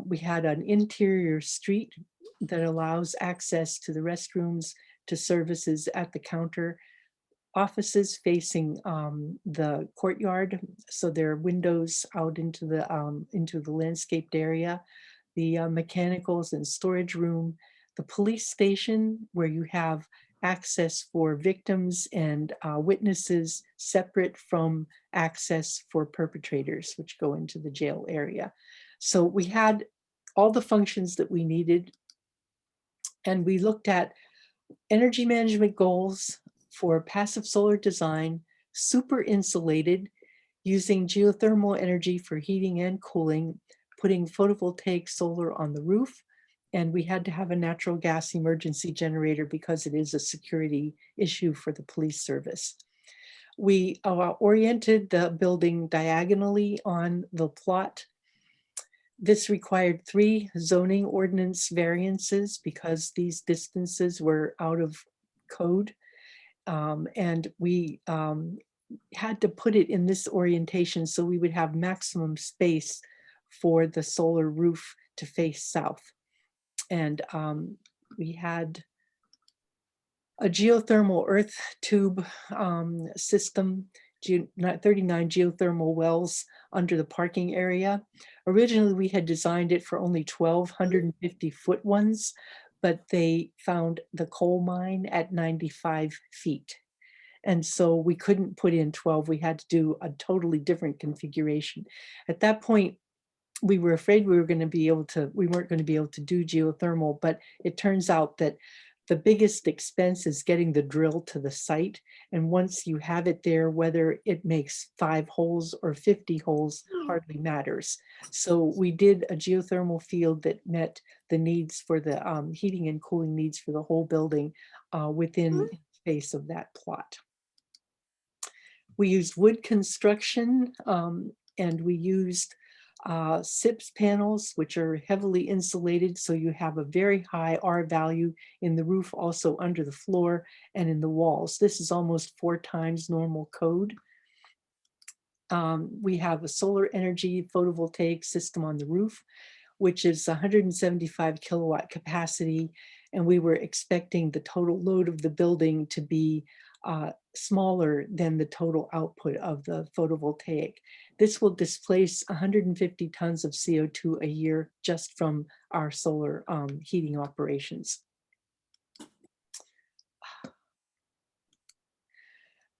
We had an interior street that allows access to the restrooms, to services at the counter, offices facing the courtyard. So there are windows out into the landscaped area, the mechanicals and storage room, the police station where you have access for victims and witnesses separate from access for perpetrators, which go into the jail area. So we had all the functions that we needed, and we looked at energy management goals for passive solar design, super insulated, using geothermal energy for heating and cooling, putting photovoltaic solar on the roof, and we had to have a natural gas emergency generator because it is a security issue for the police service. We oriented the building diagonally on the plot. This required 3 zoning ordinance variances because these distances were out of code. And we had to put it in this orientation so we would have maximum space for the solar roof to face south. And we had a geothermal earth tube system, 39 geothermal wells under the parking area. Originally, we had designed it for only 1,250-foot ones, but they found the coal mine at 95 feet. And so we couldn't put in 12. We had to do a totally different configuration. At that point, we were afraid we weren't going to be able to do geothermal, but it turns out that the biggest expense is getting the drill to the site. And once you have it there, whether it makes 5 holes or 50 holes hardly matters. So we did a geothermal field that met the needs for the heating and cooling needs for the whole building within space of that plot. We used wood construction and we used SIPS panels, which are heavily insulated, so you have a very high R value in the roof, also under the floor and in the walls. This is almost 4 times normal code. We have a solar energy photovoltaic system on the roof, which is 175 kilowatt capacity, and we were expecting the total load of the building to be smaller than the total output of the photovoltaic. This will displace 150 tons of CO2 a year just from our solar heating operations.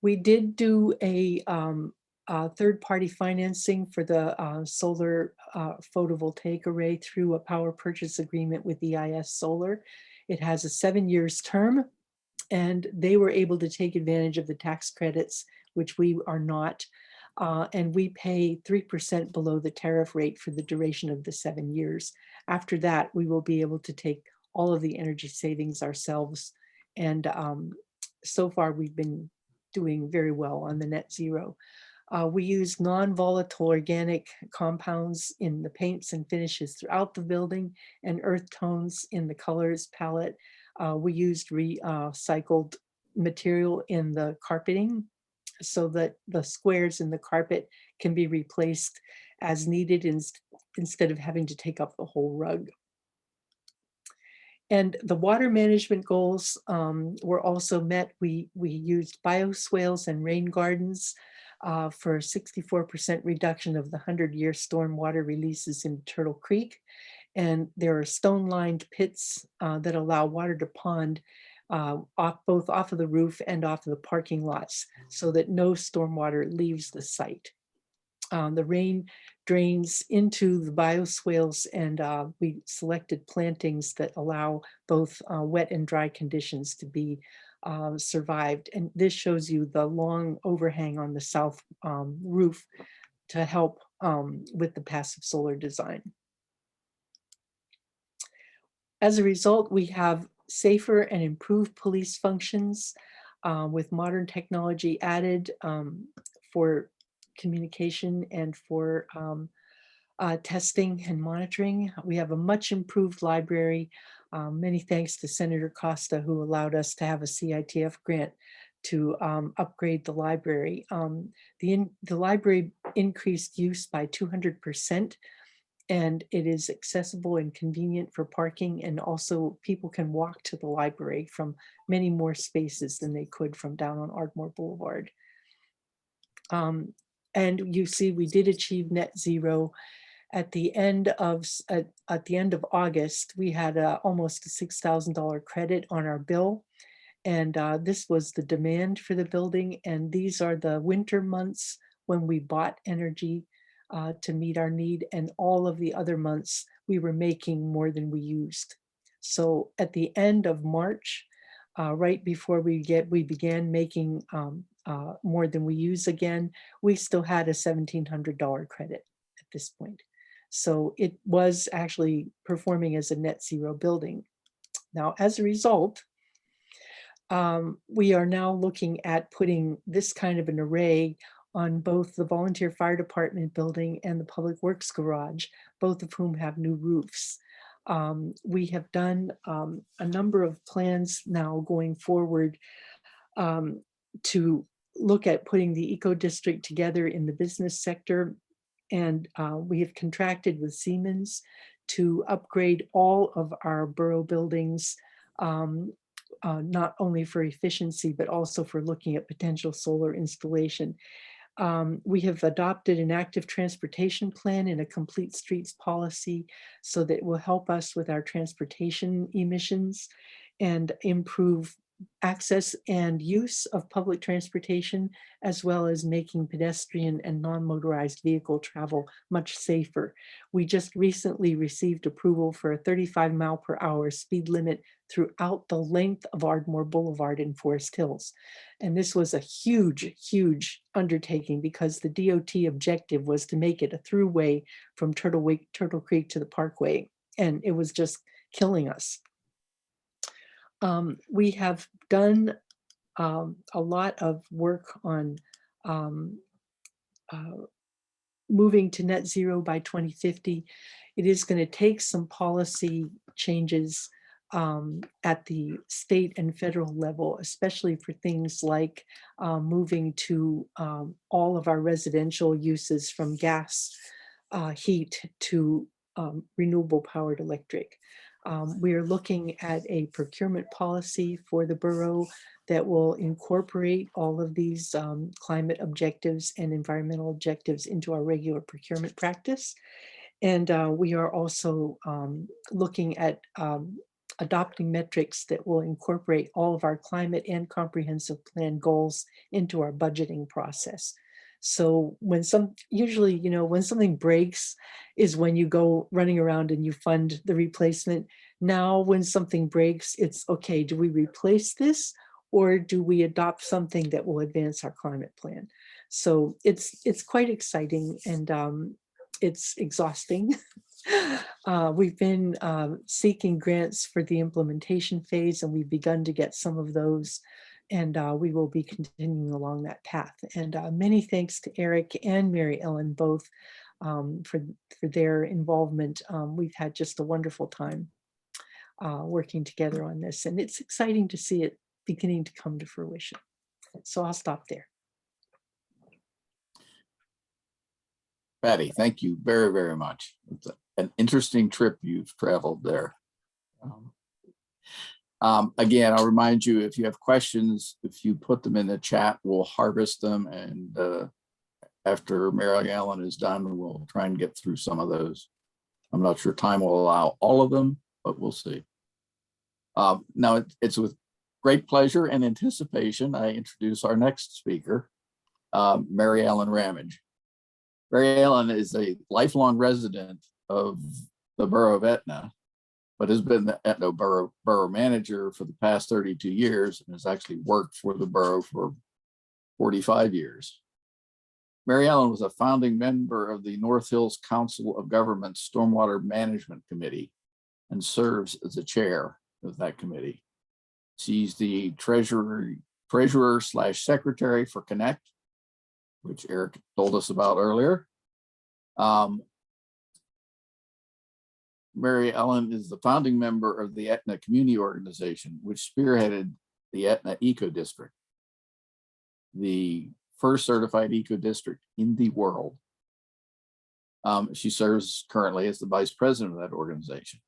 We did do a third-party financing for the solar photovoltaic array through a power purchase agreement with EIS Solar. It has a 7 years term, and they were able to take advantage of the tax credits, which we are not. And we pay 3% below the tariff rate for the duration of the 7 years. After that, we will be able to take all of the energy savings ourselves. And so far, we've been doing very well on the net zero. We use non-volatile organic compounds in the paints and finishes throughout the building, and earth tones in the colors palette. We used recycled material in the carpeting so that the squares in the carpet can be replaced as needed instead of having to take up the whole rug. And the water management goals were also met. We used bioswales and rain gardens for 64% reduction of the 100-year stormwater releases in Turtle Creek. And there are stone-lined pits that allow water to pond both off of the roof and off of the parking lots so that no stormwater leaves the site. The rain drains into the bioswales, and we selected plantings that allow both wet and dry conditions to be survived. And this shows you the long overhang on the south roof to help with the passive solar design. As a result, we have safer and improved police functions with modern technology added for communication and for testing and monitoring. We have a much improved library. Many thanks to Senator Costa, who allowed us to have a CITF grant to upgrade the library. The library increased use by 200%. And it is accessible and convenient for parking, and also people can walk to the library from many more spaces than they could from down on Ardmore Boulevard. And you see, we did achieve net zero at the end of August. We had almost a $6,000 credit on our bill, and this was the demand for the building. And these are the winter months when we bought energy to meet our need, and all of the other months we were making more than we used. So at the end of March, right before we began making more than we use again, we still had a $1,700 credit at this point. So it was actually performing as a net zero building. Now, as a result, we are now looking at putting this kind of an array on both the volunteer fire department building and the public works garage, both of whom have new roofs. We have done a number of plans now going forward to look at putting the eco district together in the business sector. And we have contracted with Siemens to upgrade all of our borough buildings, not only for efficiency, but also for looking at potential solar installation. We have adopted an active transportation plan and a complete streets policy so that it will help us with our transportation emissions and improve access and use of public transportation, as well as making pedestrian and non-motorized vehicle travel much safer. We just recently received approval for a 35-mile-per-hour speed limit throughout the length of Ardmore Boulevard in Forest Hills. And this was a huge, huge undertaking because the DOT objective was to make it a throughway from Turtle Creek to the Parkway. And it was just killing us. We have done a lot of work on moving to net zero by 2050. It is going to take some policy changes at the state and federal level, especially for things like moving to all of our residential uses from gas, heat to renewable powered electric. We are looking at a procurement policy for the borough that will incorporate all of these climate objectives and environmental objectives into our regular procurement practice. And we are also looking at adopting metrics that will incorporate all of our climate and comprehensive plan goals into our budgeting process. So when usually, when something breaks is when you go running around and you fund the replacement. Now, when something breaks, it's okay, do we replace this or do we adopt something that will advance our climate plan? So it's quite exciting and it's exhausting. We've been seeking grants for the implementation phase, and we've begun to get some of those. And we will be continuing along that path. And many thanks to Eric and Mary Ellen both for their involvement. We've had just a wonderful time working together on this. And it's exciting to see it beginning to come to fruition. So I'll stop there. Patty, thank you very, very much. It's an interesting trip you've traveled there. Again, I'll remind you, if you have questions, if you put them in the chat, we'll harvest them. And after Mary Ellen is done, we'll try and get through some of those. I'm not sure time will allow all of them, but we'll see. Now, it's with great pleasure and anticipation I introduce our next speaker, Mary Ellen Ramage. Mary Ellen is a lifelong resident of the borough of Etna, but has been the Etna borough manager for the past 32 years and has actually worked for the borough for 45 years. Mary Ellen was a founding member of the North Hills Council of Governments Stormwater Management Committee and serves as the chair of that committee. She's the treasurer/secretary for Connect, which Eric told us about earlier. Mary Ellen is the founding member of the Etna Community Organization, which spearheaded the Etna Eco District, the first certified eco district in the world. She serves currently as the vice president of that organization.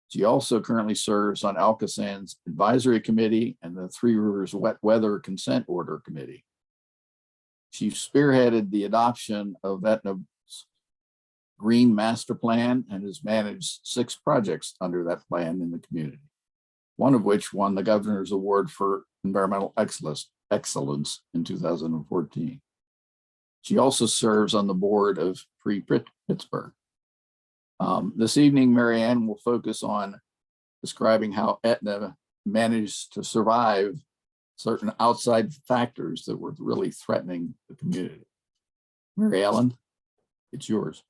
She also currently serves on Allocation's advisory committee and the Three Rivers Wet Weather Consent Order Committee. She spearheaded the adoption of Etna's Green Master Plan and has managed 6 projects under that plan in the community, one of which won the Governor's Award for Environmental Excellence in 2014. She also serves on the board of Free Pittsburgh. This evening, Mary Ann will focus on describing how Etna managed to survive certain outside factors that were really threatening the community. Mary Ellen, it's yours.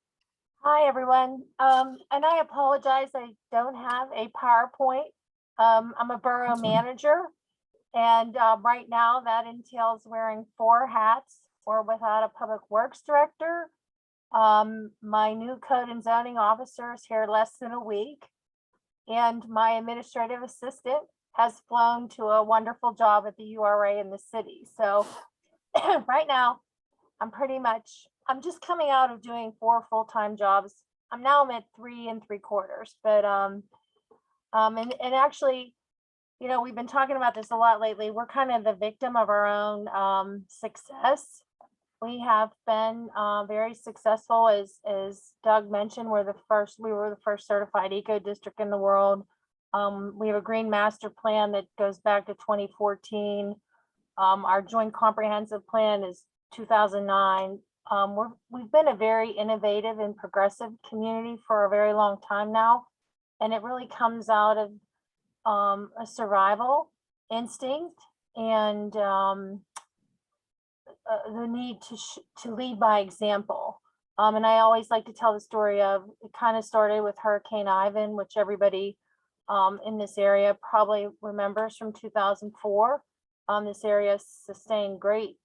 Hi, everyone. And I apologize, I don't have a PowerPoint. I'm a borough manager, and right now that entails wearing 4 hats or without a public works director. My new code and zoning officer is here less than a week, and my administrative assistant has flown to a wonderful job at the URA in the city. So right now, I'm just coming out of doing 4 full-time jobs. I'm at 3 3/4, but and actually, you know, we've been talking about this a lot lately. We're kind of the victim of our own success. We have been very successful, as Doug mentioned. We were the first certified eco district in the world. We have a green master plan that goes back to 2014. Our joint comprehensive plan is 2009. We've been a very innovative and progressive community for a very long time now, and it really comes out of a survival instinct and the need to lead by example. And I always like to tell the story of, it kind of started with Hurricane Ivan, which everybody in this area probably remembers from 2004. This area sustained great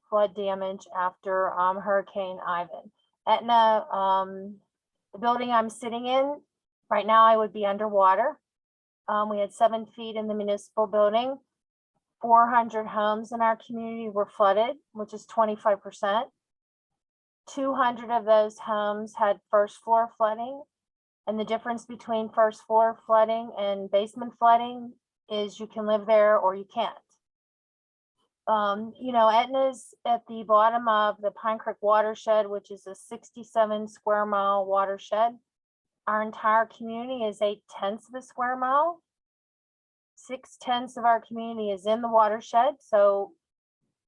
flood damage after Hurricane Ivan. Etna, the building I'm sitting in right now, I would be underwater. We had 7 feet in the municipal building. 400 homes in our community were flooded, which is 25%. 200 of those homes had first floor flooding. And the difference between first floor flooding and basement flooding is you can live there or you can't. You know, Etna's at the bottom of the Pine Creek watershed, which is a 67 square mile watershed. Our entire community is 8/10 of a square mile. 6/10 of our community is in the watershed. So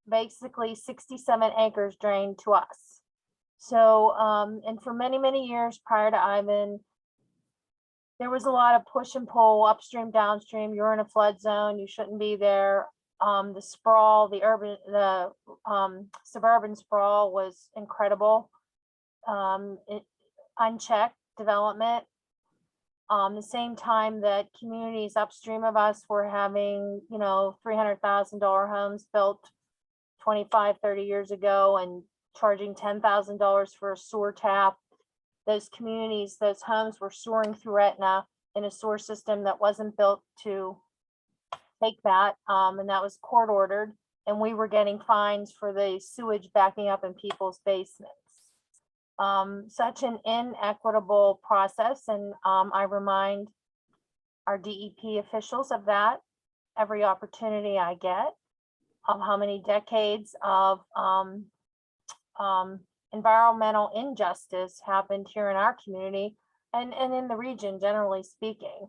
basically 67 acres drained to us. So, and for many, many years prior to Ivan, there was a lot of push and pull, upstream, downstream. You're in a flood zone, you shouldn't be there. The sprawl, the suburban sprawl was incredible. Unchecked development. The same time that communities upstream of us were having, you know, $300,000 homes built 25, 30 years ago and charging $10,000 for a sewer tap. Those communities, those homes were soaring through Etna in a sewer system that wasn't built to take that, and that was court ordered, and we were getting fines for the sewage backing up in people's basements. Such an inequitable process, and I remind our DEP officials of that every opportunity I get, of how many decades of environmental injustice happened here in our community and in the region, generally speaking.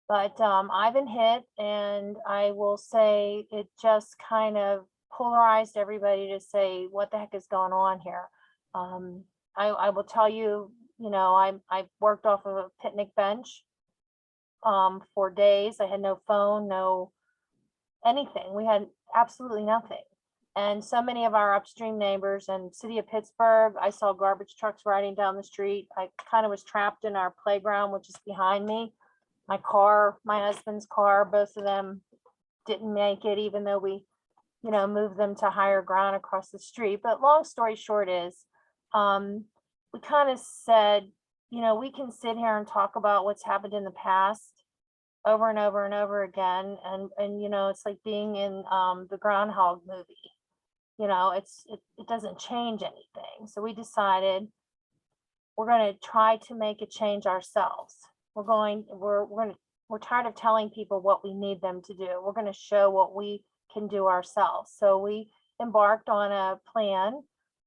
But I've been hit, and I will say it just kind of polarized everybody to say, what the heck is going on here? I will tell you, I worked off of a picnic bench for days. I had no phone, no anything. We had absolutely nothing. And so many of our upstream neighbors and city of Pittsburgh, I saw garbage trucks riding down the street. I kind of was trapped in our playground, which is behind me. My car, my husband's car, both of them didn't make it, even though we, moved them to higher ground across the street. But long story short is, we kind of said, we can sit here and talk about what's happened in the past over and over and over again. And it's like being in the Groundhog movie. It doesn't change anything. So we decided we're going to try to make a change ourselves. We're tired of telling people what we need them to do. We're going to show what we can do ourselves. So we embarked on a plan.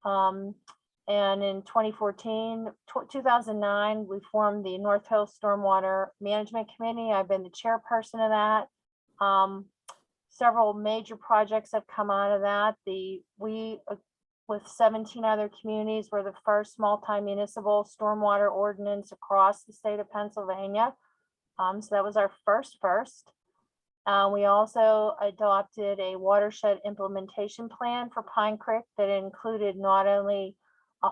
And in 2009, we formed the North Hill Stormwater Management Committee. I've been the chairperson of that. Several major projects have come out of that. We, with 17 other communities, were the first multi-municipal stormwater ordinance across the state of Pennsylvania. So that was our first. We also adopted a watershed implementation plan for Pine Creek that included not only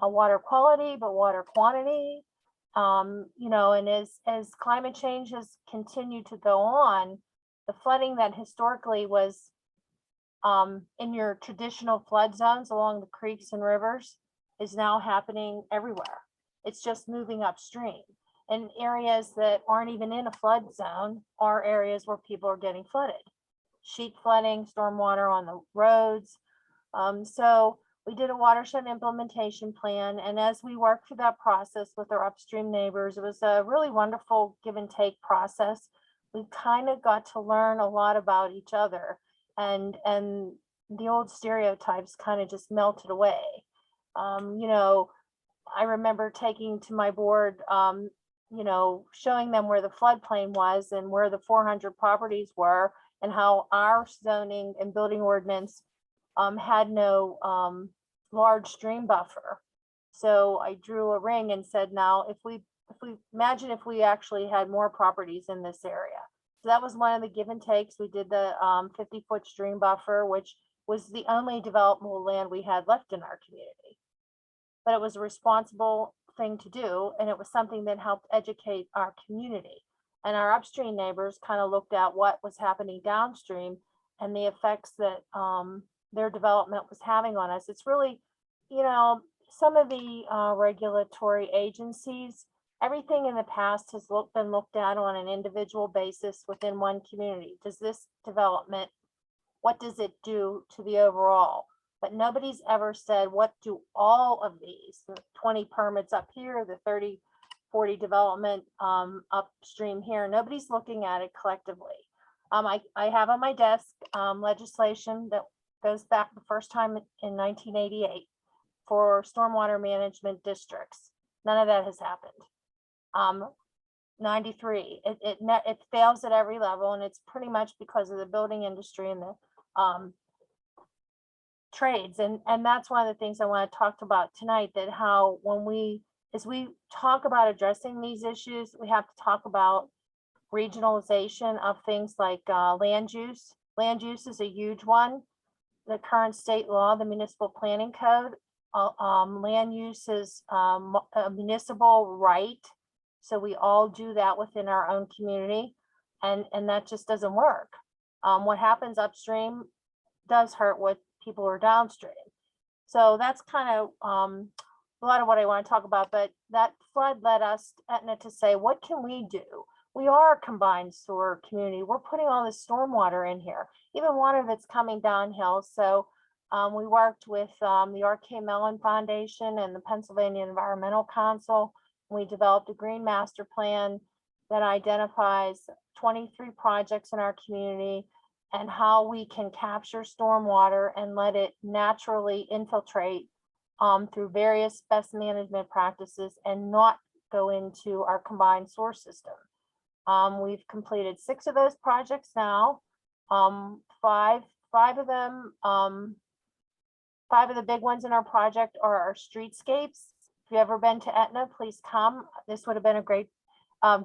water quality, but water quantity. And as climate change has continued to go on, the flooding that historically was in your traditional flood zones along the creeks and rivers is now happening everywhere. It's just moving upstream. And areas that aren't even in a flood zone are areas where people are getting flooded. Sheet flooding, stormwater on the roads. So we did a watershed implementation plan. And as we worked through that process with our upstream neighbors, it was a really wonderful give and take process. We kind of got to learn a lot about each other, and the old stereotypes kind of just melted away. I remember taking to my board, showing them where the floodplain was and where the 400 properties were, and how our zoning and building ordinance had no large stream buffer. So I drew a ring and said, now, if we imagine if we actually had more properties in this area. So that was one of the give and takes. We did the 50-foot stream buffer, which was the only developable land we had left in our community. But it was a responsible thing to do, and it was something that helped educate our community. And our upstream neighbors kind of looked at what was happening downstream and the effects that their development was having on us. It's really, some of the regulatory agencies, everything in the past has been looked at on an individual basis within one community. Does this development, what does it do to the overall? But nobody's ever said, what do all of these, the 20 permits up here, the 30, 40 development upstream here, nobody's looking at it collectively. I have on my desk legislation that goes back the first time in 1988 for stormwater management districts. None of that has happened. 93, it fails at every level, and it's pretty much because of the building industry and the trades. And that's one of the things I want to talk about tonight, that how as we talk about addressing these issues, we have to talk about regionalization of things like land use. Land use is a huge one. The current state law, the municipal planning code, land use is a municipal right. So we all do that within our own community, and that just doesn't work. What happens upstream does hurt what people are downstream. So that's kind of a lot of what I want to talk about. But that flood led us, Etna, to say, what can we do? we are a combined sewer community. We're putting all this stormwater in here, even water that's coming downhill. So we worked with the R.K. Mellon Foundation and the Pennsylvania Environmental Council. We developed a green master plan that identifies 23 projects in our community and how we can capture stormwater and let it naturally infiltrate through various best management practices and not go into our combined sewer system. We've completed 6 of those projects now. Five of them, 5 of the big ones in our project are our streetscapes. If you've ever been to Etna, please come. This would have been a great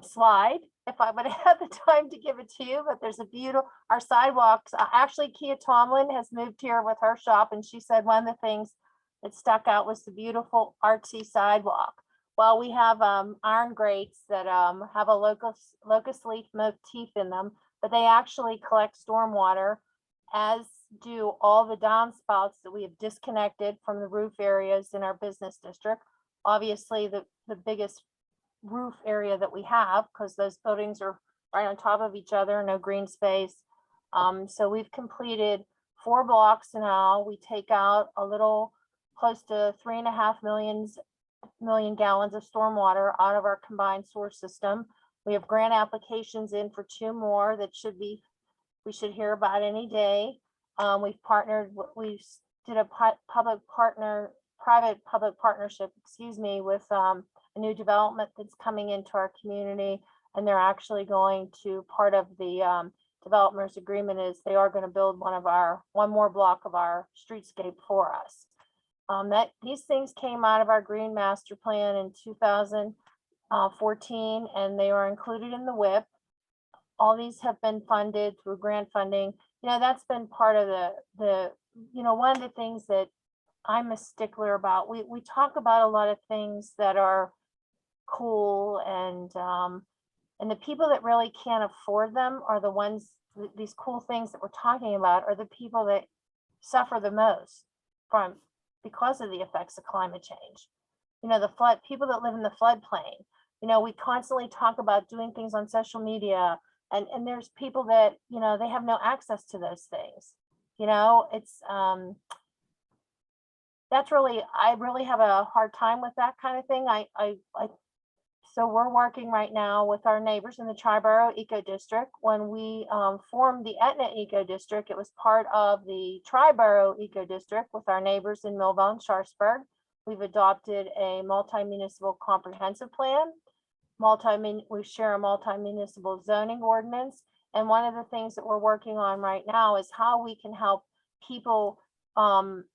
slide if I would have had the time to give it to you, but there's a beautiful, our sidewalks, actually Kia Tomlin has moved here with her shop, and she said one of the things that stuck out was the beautiful artsy sidewalk. Well, we have iron grates that have a locust leaf motif in them, but they actually collect stormwater, as do all the downspouts that we have disconnected from the roof areas in our business district. Obviously, the biggest roof area that we have, because those buildings are right on top of each other, no green space. So we've completed 4 blocks now. We take out a little close to 3.5 million gallons of stormwater out of our combined sewer system. We have grant applications in for 2 more that we should hear about any day. We've partnered, we did a private-public partnership, with a new development that's coming into our community, and they're actually going to, part of the developers agreement is they are going to build one more block of our streetscape for us. These things came out of our green master plan in 2014, and they are included in the WIP. All these have been funded through grant funding. That's been part of the one of the things that I'm a stickler about. We talk about a lot of things that are cool, and the people that really can't afford them are the ones, these cool things that we're talking about are the people that suffer the most because of the effects of climate change. The flood, people that live in the floodplain. We constantly talk about doing things on social media, and there's people that, they have no access to those things. It's that's really, I really have a hard time with that kind of thing. So we're working right now with our neighbors in the Tri-Borough Eco District. When we formed the Etna Eco District, it was part of the Tri-Borough Eco District with our neighbors in Millville and Sharpsburg. We've adopted a multi-municipal comprehensive plan. We share a multi-municipal zoning ordinance. And one of the things that we're working on right now is how we can help people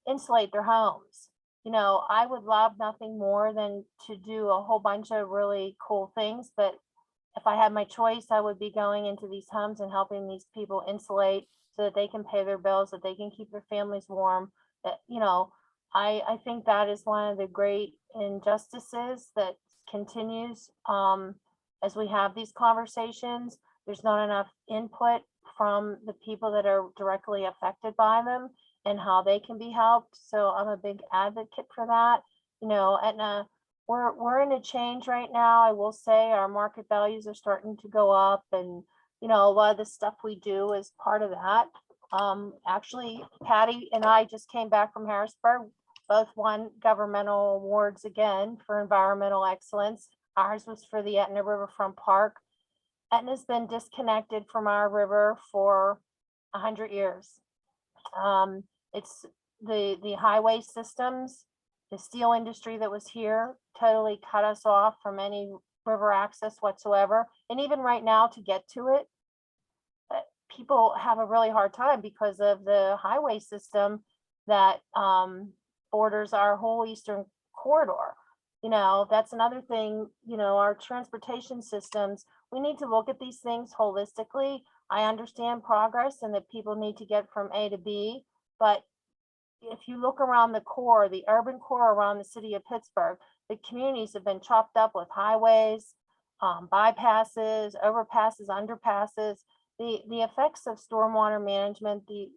insulate their homes. I would love nothing more than to do a whole bunch of really cool things, but if I had my choice, I would be going into these homes and helping these people insulate so that they can pay their bills, that they can keep their families warm. That, I think that is one of the great injustices that continues as we have these conversations. There's not enough input from the people that are directly affected by them and how they can be helped. So I'm a big advocate for that. Etna, we're in a change right now. I will say our market values are starting to go up, and a lot of the stuff we do is part of that. Actually, Patti and I just came back from Harrisburg, both won governmental awards again for environmental excellence. Ours was for the Etna Riverfront Park. Etna's been disconnected from our river for 100 years. It's the highway systems, the steel industry that was here totally cut us off from any river access whatsoever. And even right now to get to it, people have a really hard time because of the highway system that borders our whole eastern corridor. That's another thing, our transportation systems, we need to look at these things holistically. I understand progress and that people need to get from A to B, but if you look around the core, the urban core around the city of Pittsburgh, the communities have been chopped up with highways, bypasses, overpasses, underpasses. The effects of stormwater management, the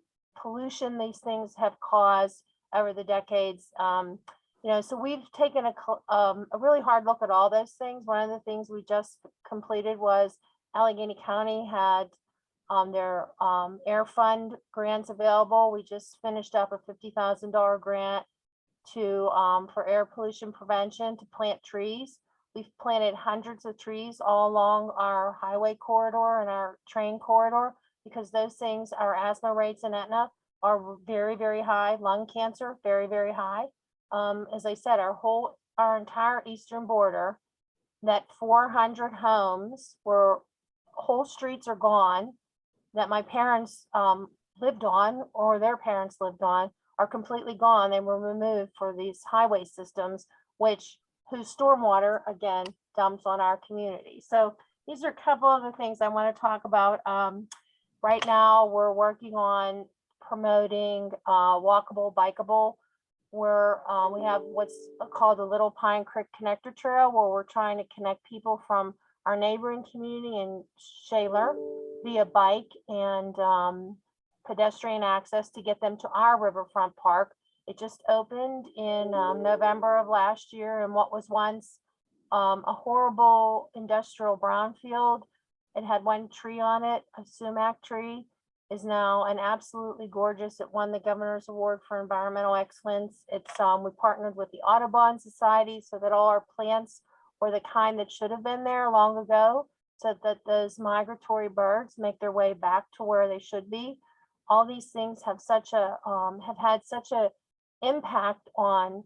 pollution these things have caused over the decades. So we've taken a really hard look at all those things. One of the things we just completed was Allegheny County had their air fund grants available. We just finished up a $50,000 grant to for air pollution prevention to plant trees. We've planted hundreds of trees all along our highway corridor and our train corridor because those things, our asthma rates in Etna are very, very high. Lung cancer, very, very high. As I said, our entire eastern border, that 400 homes where whole streets are gone, that my parents lived on or their parents lived on, are completely gone. They were removed for these highway systems, whose stormwater again dumps on our community. So these are a couple of the things I want to talk about. Right now, we're working on promoting walkable, bikeable, where we have what's called the Little Pine Creek Connector Trail, where we're trying to connect people from our neighboring community in Shaler via bike and pedestrian access to get them to our riverfront park. It just opened in November of last year, and what was once a horrible industrial brownfield. It had one tree on it, a sumac tree, is now an absolutely gorgeous. It won the Governor's Award for Environmental Excellence. It's we partnered with the Audubon Society so that all our plants were the kind that should have been there long ago, so that those migratory birds make their way back to where they should be. All these things have had such a impact on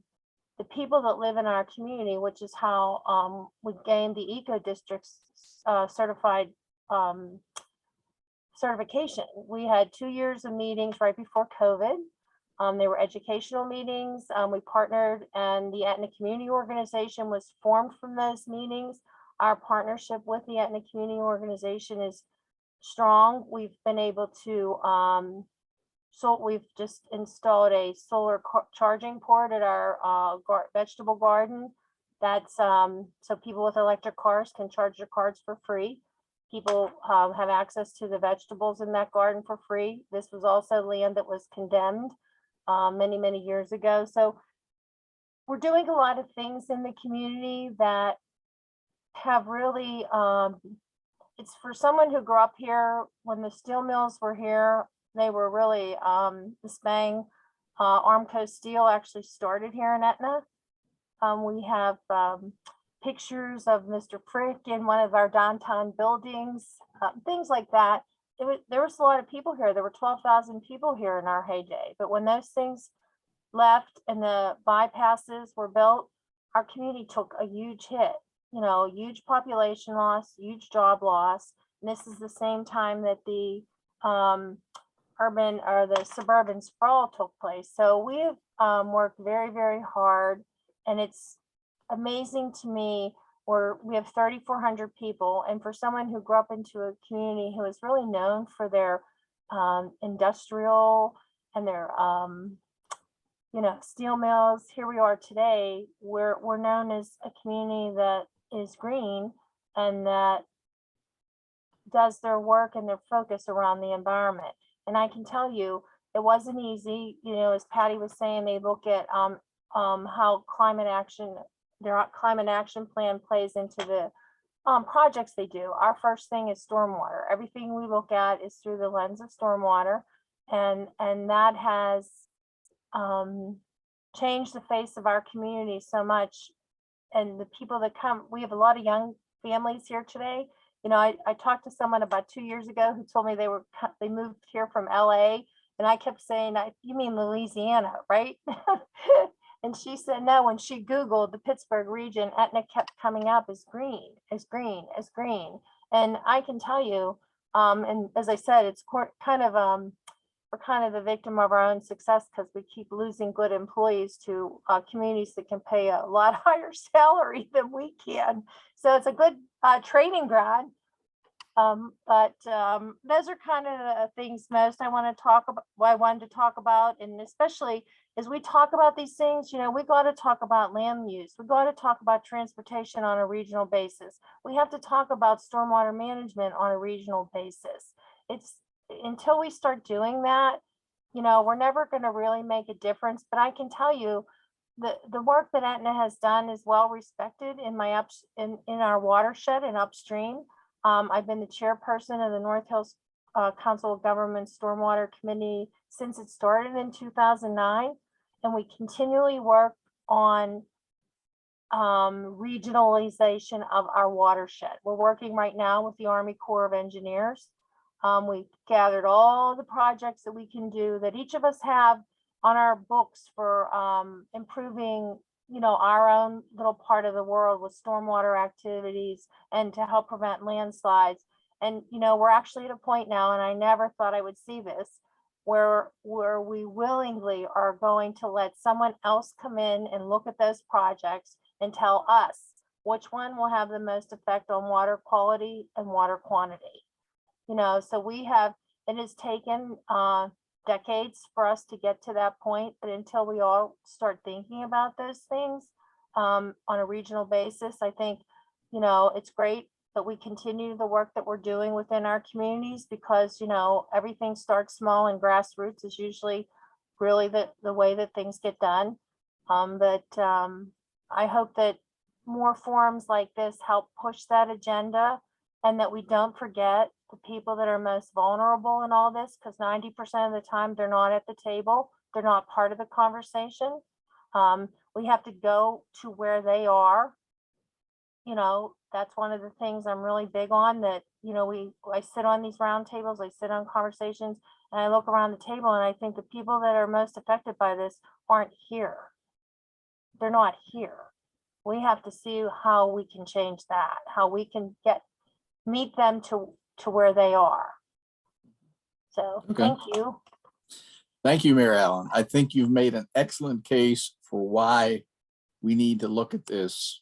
the people that live in our community, which is how we gained the Eco District's certified certification. We had 2 years of meetings right before COVID. They were educational meetings. We partnered, and the Etna Community Organization was formed from those meetings. Our partnership with the Etna Community Organization is strong. We've been able to so we've just installed a solar charging port at our vegetable garden. That's so people with electric cars can charge their cars for free. People have access to the vegetables in that garden for free. This was also land that was condemned many, many years ago. So we're doing a lot of things in the community that have really, it's for someone who grew up here when the steel mills were here. They were really, the Spang Armco Steel actually started here in Etna. We have pictures of Mr. Frick in one of our downtown buildings, things like that. There was a lot of people here. There were 12,000 people here in our heyday. But when those things left and the bypasses were built, our community took a huge hit, you know, huge population loss, huge job loss. And this is the same time that the urban or the suburban sprawl took place. So we have worked very, very hard, and it's amazing to me where we have 3,400 people. And for someone who grew up into a community who is really known for their industrial and their you know, steel mills, here we are today. We're known as a community that is green and that does their work and their focus around the environment. And I can tell you, it wasn't easy. You know, as Patty was saying, they look at how climate action, their climate action plan plays into the projects they do. Our first thing is stormwater. Everything we look at is through the lens of stormwater, and that has changed the face of our community so much. And the people that come, we have a lot of young families here today. You know, I talked to someone about 2 years ago who told me they moved here from LA, and I kept saying, you mean Louisiana, right? And she said, no, when she Googled the Pittsburgh region, Etna kept coming up as green, as green, as green. And I can tell you, and as I said, it's kind of, we're kind of the victim of our own success because we keep losing good employees to communities that can pay a lot higher salary than we can. So it's a good training ground. But those are kind of the things most I want to talk about, what I wanted to talk about. And especially as we talk about these things, you know, we got to talk about land use. We got to talk about transportation on a regional basis. We have to talk about stormwater management on a regional basis. It's until we start doing that, you know, we're never going to really make a difference. But I can tell you the work that Etna has done is well respected in my in our watershed and upstream. I've been the chairperson of the North Hills Council of Government Stormwater Committee since it started in 2009. And we continually work on regionalization of our watershed. We're working right now with the Army Corps of Engineers. We gathered all the projects that we can do that each of us have on our books for improving, our own little part of the world with stormwater activities and to help prevent landslides. And, we're actually at a point now, and I never thought I would see this, where we willingly are going to let someone else come in and look at those projects and tell us which one will have the most effect on water quality and water quantity. So it has taken decades for us to get to that point, but until we all start thinking about those things on a regional basis, I think, it's great that we continue the work that we're doing within our communities, because, everything starts small and grassroots is usually really the way that things get done. I hope that more forums like this help push that agenda, and that we don't forget the people that are most vulnerable in all this, because 90% of the time they're not at the table. They're not part of the conversation. We have to go to where they are. That's one of the things I'm really big on, that, I sit on these round tables, I sit on conversations, and I look around the table and I think the people that are most affected by this aren't here. They're not here. We have to see how we can change that, how we can meet them to where they are. So Okay. Thank you. Thank you, Mary Ellen. I think you've made an excellent case for why we need to look at this,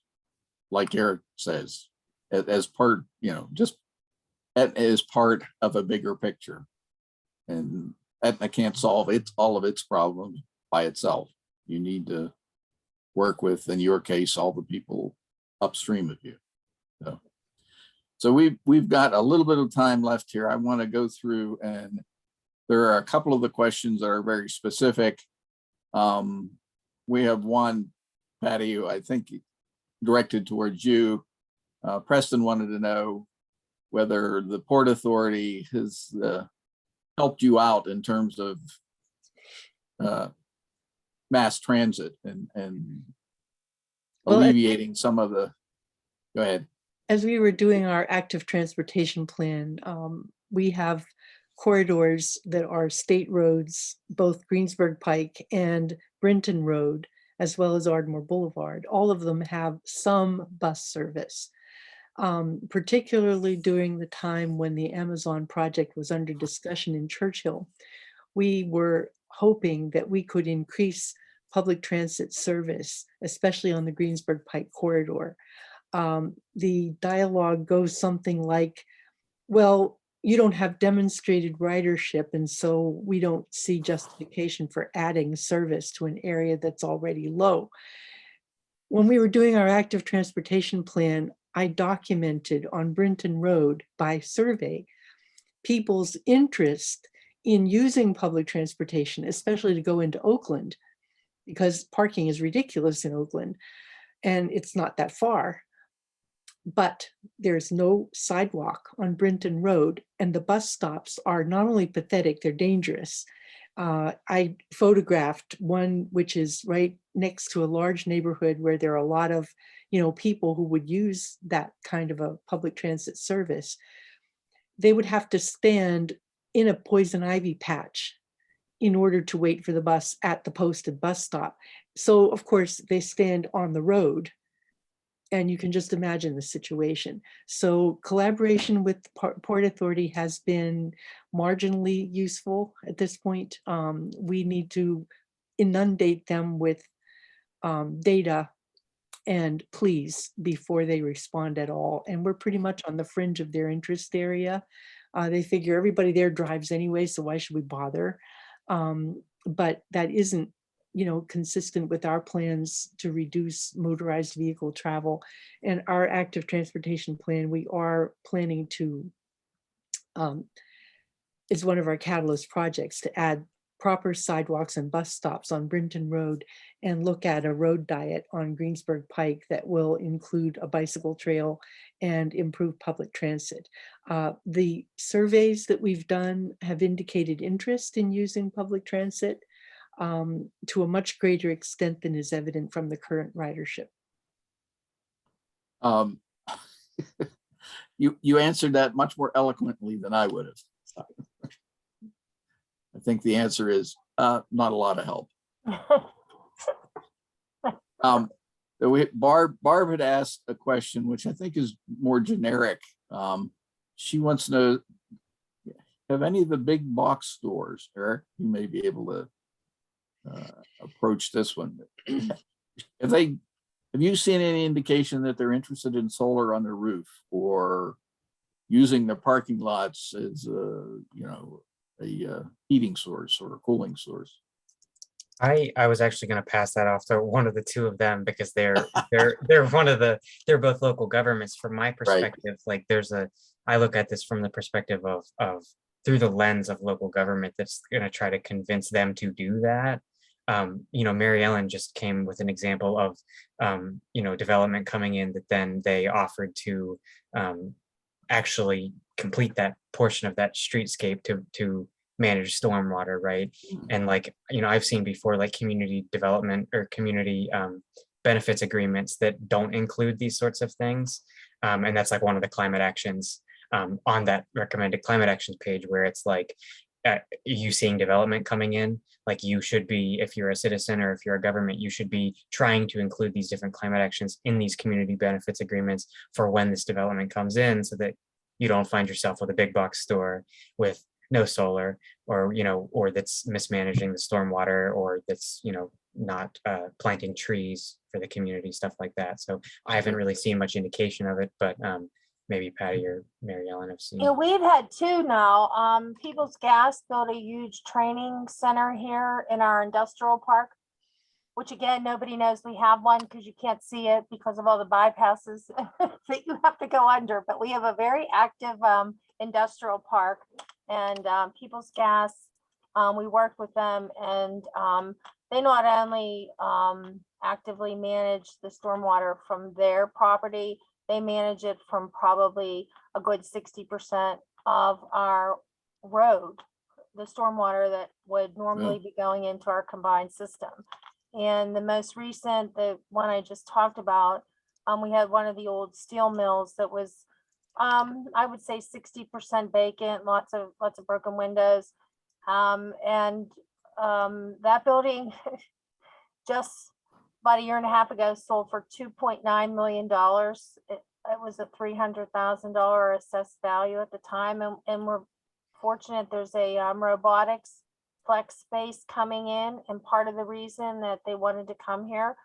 like Eric says, as part, just as part of a bigger picture. And Etna can't solve all of its problems by itself. You need to work with, in your case, all the people upstream of you. So we've got a little bit of time left here. I want to go through, and there are a couple of the questions that are very specific. We have one, Patty, who I think directed towards you. Preston wanted to know whether the Port Authority has helped you out in terms of mass transit and alleviating some of the, go ahead. As we were doing our active transportation plan, we have corridors that are state roads, both Greensburg Pike and Brinton Road, as well as Ardmore Boulevard. All of them have some bus service, particularly during the time when the Amazon project was under discussion in Churchill. We were hoping that we could increase public transit service, especially on the Greensburg Pike corridor. The dialogue goes something like, well, you don't have demonstrated ridership, and so we don't see justification for adding service to an area that's already low. When we were doing our active transportation plan, I documented on Brinton Road by survey people's interest in using public transportation, especially to go into Oakland, because parking is ridiculous in Oakland and it's not that far. But there's no sidewalk on Brinton Road, and the bus stops are not only pathetic, they're dangerous. I photographed one which is right next to a large neighborhood where there are a lot of, people who would use that kind of a public transit service. They would have to stand in a poison ivy patch in order to wait for the bus at the posted bus stop. So of course they stand on the road. And you can just imagine the situation. So collaboration with Port Authority has been marginally useful at this point. We need to inundate them with data and pleas before they respond at all. And we're pretty much on the fringe of their interest area. They figure everybody there drives anyway, so why should we bother? But that isn't consistent with our plans to reduce motorized vehicle travel. And our active transportation plan, we are planning to, is one of our catalyst projects to add proper sidewalks and bus stops on Brinton Road and look at a road diet on Greensburg Pike that will include a bicycle trail and improve public transit. The surveys that we've done have indicated interest in using public transit to a much greater extent than is evident from the current ridership. You answered that much more eloquently than I would have. I think the answer is not a lot of help. Barb had asked a question, which I think is more generic. She wants to know, have any of the big box stores, Eric, you may be able to approach this one. Have you seen any indication that they're interested in solar on their roof or using their parking lots as a heating source or a cooling source? I was actually going to pass that off to one of the two of them because they're both local governments. From my perspective, like I look at this from the perspective of through the lens of local government that's going to try to convince them to do that. Mary Ellen just came with an example of development coming in that then they offered to actually complete that portion of that streetscape to manage stormwater, right? And I've seen before community development or community benefits agreements that don't include these sorts of things. And that's one of the climate actions on that recommended climate actions page, where it's you seeing development coming in, you should be, if you're a citizen or if you're a government, you should be trying to include these different climate actions in these community benefits agreements for when this development comes in, so that you don't find yourself with a big box store with no solar, or that's mismanaging the stormwater, or that's not planting trees for the community, stuff like that. So I haven't really seen much indication of it, but maybe Patty or Mary Ellen have seen. Yeah, we've had two now. People's Gas built a huge training center here in our industrial park, which again, nobody knows we have one because you can't see it because of all the bypasses that you have to go under. But we have a very active industrial park, and People's Gas, we worked with them, and they not only actively manage the stormwater from their property, they manage it from probably a good 60% of our road, the stormwater that would normally be going into our combined system. And the most recent, the one I just talked about, we had one of the old steel mills that was, I would say 60% vacant, lots of broken windows. And that building just about a year and a half ago sold for $2.9 million. It was a $300,000 assessed value at the time. And we're fortunate there's a robotics flex space coming in. And part of the reason that they wanted to come here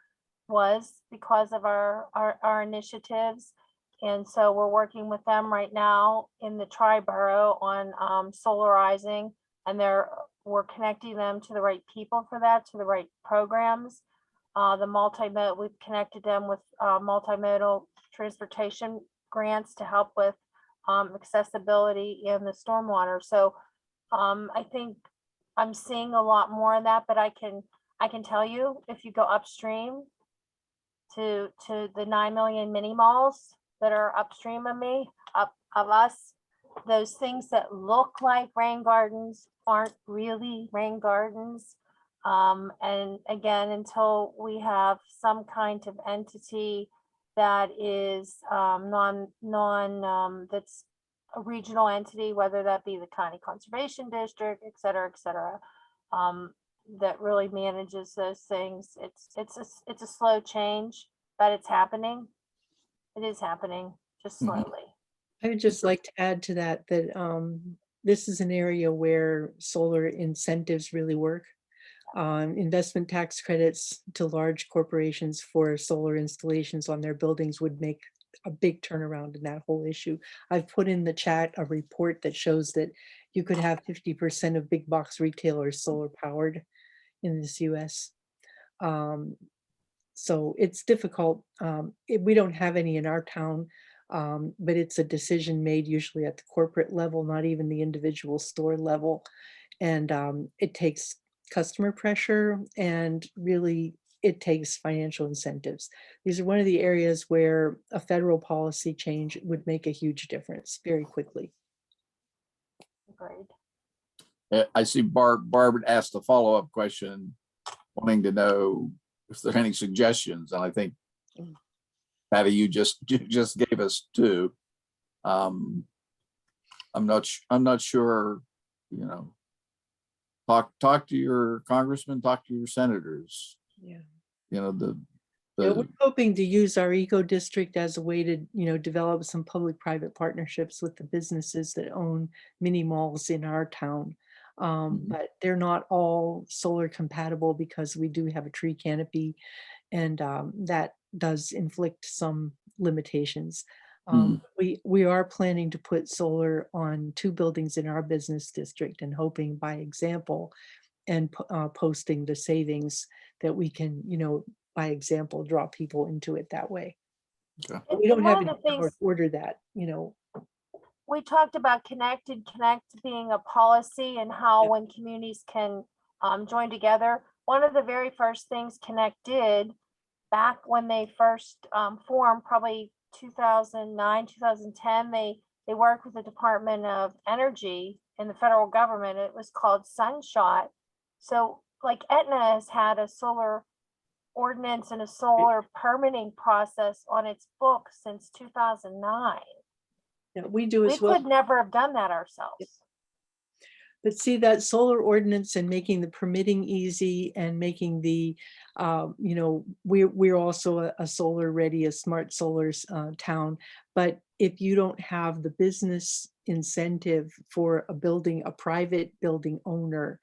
was because of our initiatives. And so we're working with them right now in the tri-borough on solarizing, and we're connecting them to the right people for that, to the right programs. We've connected them with multimodal transportation grants to help with accessibility in the stormwater. So I think I'm seeing a lot more of that, but I can tell you, if you go upstream to the 9 million mini malls that are upstream of us, those things that look like rain gardens aren't really rain gardens. And again, until we have some kind of entity that is that's a regional entity, whether that be the county conservation district, et cetera, that really manages those things. It's a slow change, but it's happening. It is happening, just slowly. I would just like to add to that this is an area where solar incentives really work. Investment tax credits to large corporations for solar installations on their buildings would make a big turnaround in that whole issue. I've put in the chat a report that shows that you could have 50% of big box retailers solar powered in this US. So it's difficult. We don't have any in our town, but it's a decision made usually at the corporate level, not even the individual store level. And it takes customer pressure, and really it takes financial incentives. These are one of the areas where a federal policy change would make a huge difference very quickly. Agreed. I see Barb asked a follow-up question, wanting to know if there are any suggestions, and I think Patty, you just gave us two. I'm not sure, you know, talk to your congressman, talk to your senators. Yeah. You know, Yeah, we're hoping to use our eco district as a way to, you know, develop some public-private partnerships with the businesses that own mini malls in our town. But they're not all solar compatible because we do have a tree canopy, and that does inflict some limitations. We are planning to put solar on 2 buildings in our business district, and hoping by example and posting the savings that we can, you know, by example, draw people into it that way. Okay. But we don't And have one any of the power things to order that, you know. we talked about connect being a policy, and how Yeah. when communities can join together. One of the very first things Connect did back when they first formed, probably 2009, 2010, they worked with the Department of Energy in the federal government. It was called Sunshot. So like Etna has had a solar ordinance and a solar permitting process on its books since 2009. Yeah, we do We as well. could never have done that ourselves. But see, that solar ordinance and making the permitting easy, and making the, you know, we're also a solar ready, a smart solar town. But if you don't have the business incentive for a building, a private building owner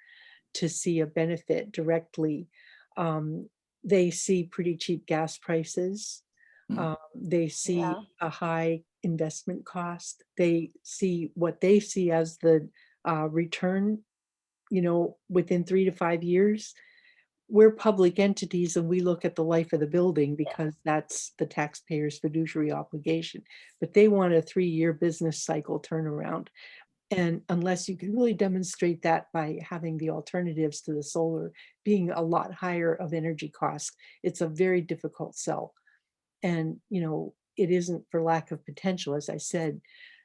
to see a benefit directly, they see pretty cheap gas prices. They see Yeah. a high investment cost. They see what they see as the return, you know, within 3 to 5 years. We're public entities, and we look at the life of the building because that's the taxpayer's fiduciary obligation. But they want a 3-year business cycle turnaround. And unless you can really demonstrate that by having the alternatives to the solar being a lot higher of energy cost, it's a very difficult sell. And, you know, it isn't for lack of potential. As I said,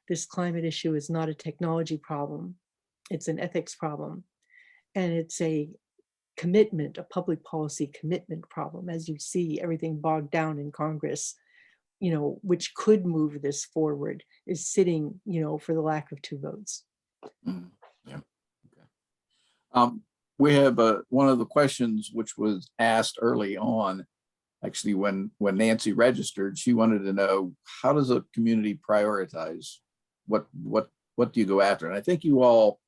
this climate issue is not a technology problem. It's an ethics problem. And it's a commitment, a public policy commitment problem. As you see, everything bogged down in Congress, you know, which could move this forward, is sitting, you know, for the lack of 2 votes. Yeah. Okay. We have one of the questions which was asked early on. Actually, when Nancy registered, she wanted to know, how does a community prioritize? What do you go after? And I think you all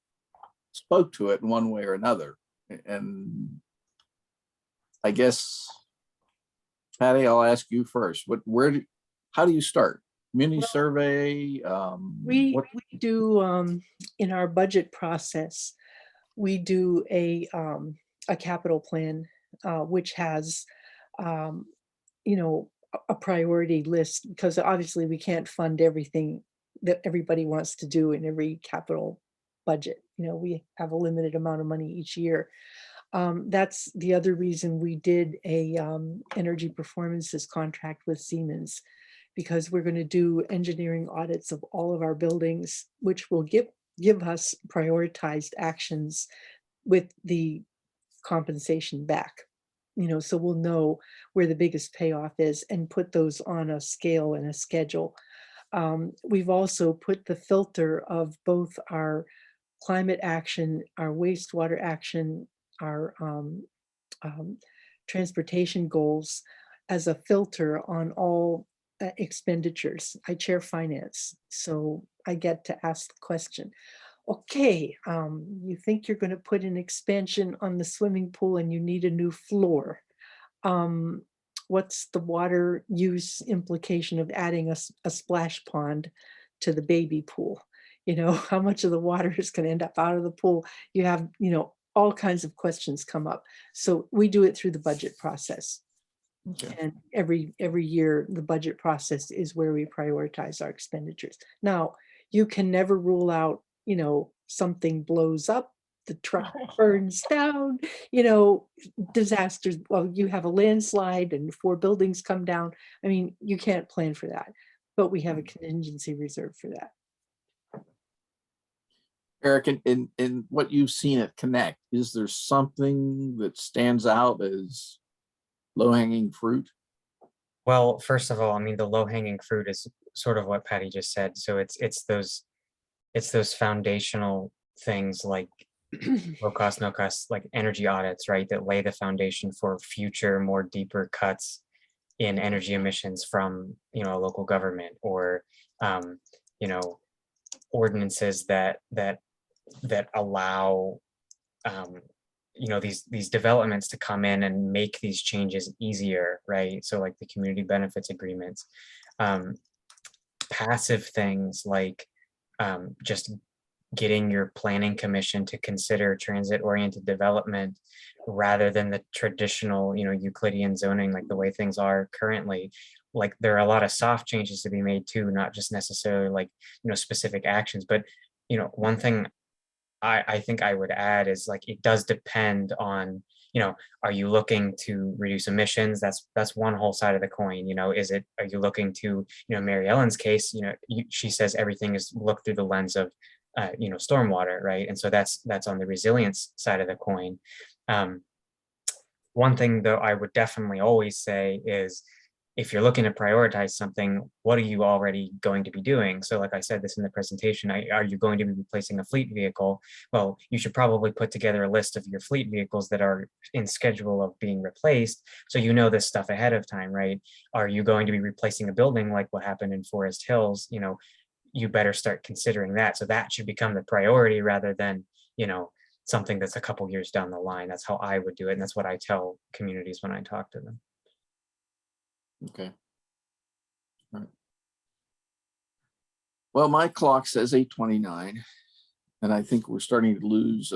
spoke to it in one way or another. And I guess, Patty, I'll ask you first. How do you start? Community survey? We do in our budget process, we do a capital plan, which has you know, a priority list, because obviously we can't fund everything that everybody wants to do in every capital budget. You know, we have a limited amount of money each year. That's the other reason we did a energy performances contract with Siemens, because we're going to do engineering audits of all of our buildings, which will give us prioritized actions with the compensation back. You know, so we'll know where the biggest payoff is and put those on a scale and a schedule. We've also put the filter of both our climate action, our wastewater action, our transportation goals as a filter on all expenditures. I chair finance, so I get to ask the question, okay, you think you're going to put an expansion on the swimming pool and you need a new floor. What's the water use implication of adding a splash pond to the baby pool? You know, how much of the water is going to end up out of the pool? You have, you know, all kinds of questions come up. So we do it through the budget process. Okay. And every year, the budget process is where we prioritize our expenditures. Now, you can never rule out, you know, something blows up the truck burns down, you know, disasters. Well, you have a landslide and 4 buildings come down. I mean, you can't plan for that, but we have a contingency reserve for that. Eric, in what you've seen at Connect, is there something that stands out as low-hanging fruit? Well, first of all, I mean, the low-hanging fruit is sort of what Patty just said. So it's those foundational things like low cost, no cost, like energy audits, right? That lay the foundation for future, more deeper cuts in energy emissions from, you know, a local government, or, you know, ordinances that allow, you know, these developments to come in and make these changes easier, right? So like the community benefits agreements, passive things like just getting your planning commission to consider transit-oriented development rather than the traditional, you know, Euclidean zoning, like the way things are currently. Like there are a lot of soft changes to be made too, not just necessarily like, you know, specific actions. But, you know, one thing I think I would add is like, it does depend on, you know, are you looking to reduce emissions? That's one whole side of the coin. You know, are you looking to, you know, Mary Ellen's case, you know, she says everything is looked through the lens of, you know, stormwater, right? And so that's on the resilience side of the coin. One thing though, I would definitely always say is, if you're looking to prioritize something, what are you already going to be doing? So like I said this in the presentation, are you going to be replacing a fleet vehicle? Well, you should probably put together a list of your fleet vehicles that are in schedule of being replaced, so you know this stuff ahead of time, right? Are you going to be replacing a building like what happened in Forest Hills? You know, you better start considering that. So that should become the priority rather than, you know, something that's a couple years down the line. That's how I would do it. And that's what I tell communities when I talk to them. Okay. All right. Well, my clock says 8:29, and I think we're starting to lose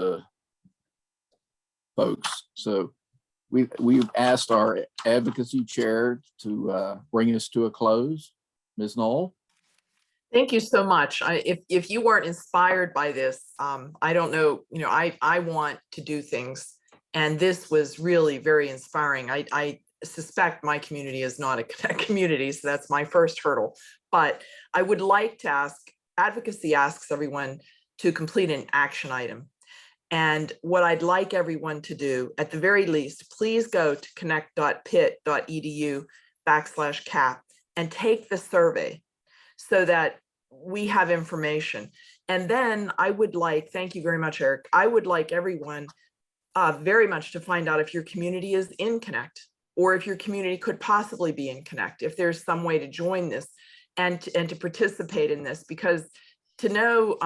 folks. So we've asked our advocacy chair to bring us to a close. Ms. Knoll. Thank you so much. If you weren't inspired by this, I don't know, you know, I want to do things, and this was really very inspiring. I suspect my community is not a community, so that's my first hurdle. But I would like to ask, advocacy asks everyone to complete an action item. And what I'd like everyone to do, at the very least, please go to connect.pitt.edu/cap and take the survey so that we have information. And then I would like, thank you very much, Eric, I would like everyone very much to find out if your community is in Connect, or if your community could possibly be in Connect, if there's some way to join this and to participate in this. Because to know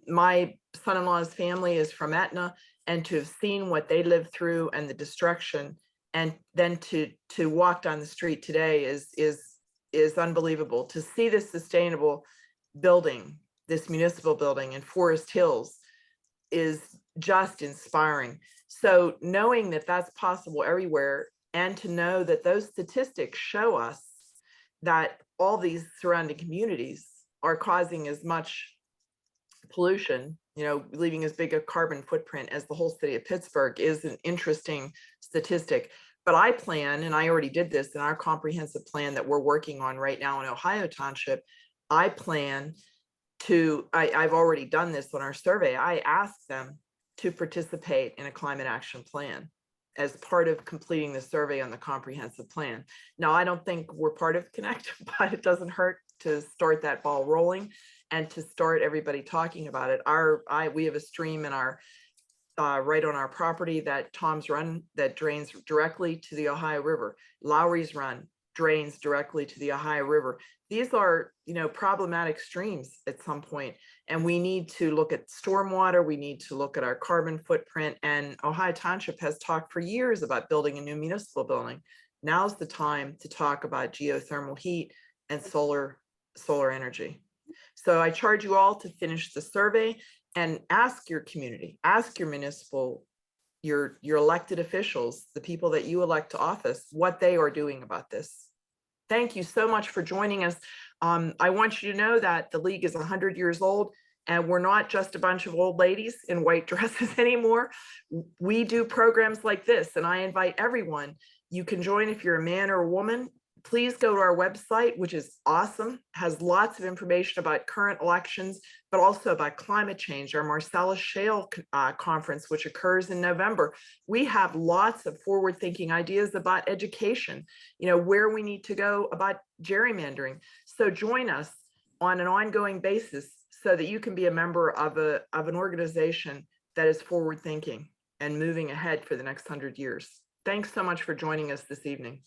my son-in-law's family is from Etna, and to have seen what they lived through and the destruction, and then to walk down the street today is unbelievable. To see this sustainable building, this municipal building in Forest Hills, is just inspiring. So knowing that that's possible everywhere, and to know that those statistics show us that all these surrounding communities are causing as much pollution, you know, leaving as big a carbon footprint as the whole city of Pittsburgh, is an interesting statistic. But I plan, and I already did this in our comprehensive plan that we're working on right now in Ohio Township, I plan to, I've already done this on our survey, I asked them to participate in a climate action plan as part of completing the survey on the comprehensive plan. Now, I don't think we're part of Connect, but it doesn't hurt to start that ball rolling and to start everybody talking about it. We have a stream in our right on our property, that Tom's Run, that drains directly to the Ohio River. Lowry's Run drains directly to the Ohio River. These are, you know, problematic streams at some point, and we need to look at stormwater. We need to look at our carbon footprint. And Ohio Township has talked for years about building a new municipal building. Now's the time to talk about geothermal heat and solar energy. So I charge you all to finish the survey and ask your community, ask your municipal, your elected officials, the people that you elect to office, what they are doing about this. Thank you so much for joining us. I want you to know that the league is 100 years old. And we're not just a bunch of old ladies in white dresses anymore. We do programs like this, and I invite everyone. You can join if you're a man or a woman. Please go to our website, which is awesome, has lots of information about current elections, but also about climate change, our Marcellus Shale conference, which occurs in November. We have lots of forward-thinking ideas about education, where we need to go about gerrymandering. So join us on an ongoing basis so that you can be a member of an organization that is forward-thinking and moving ahead for the next 100 years. Thanks so much for joining us this evening.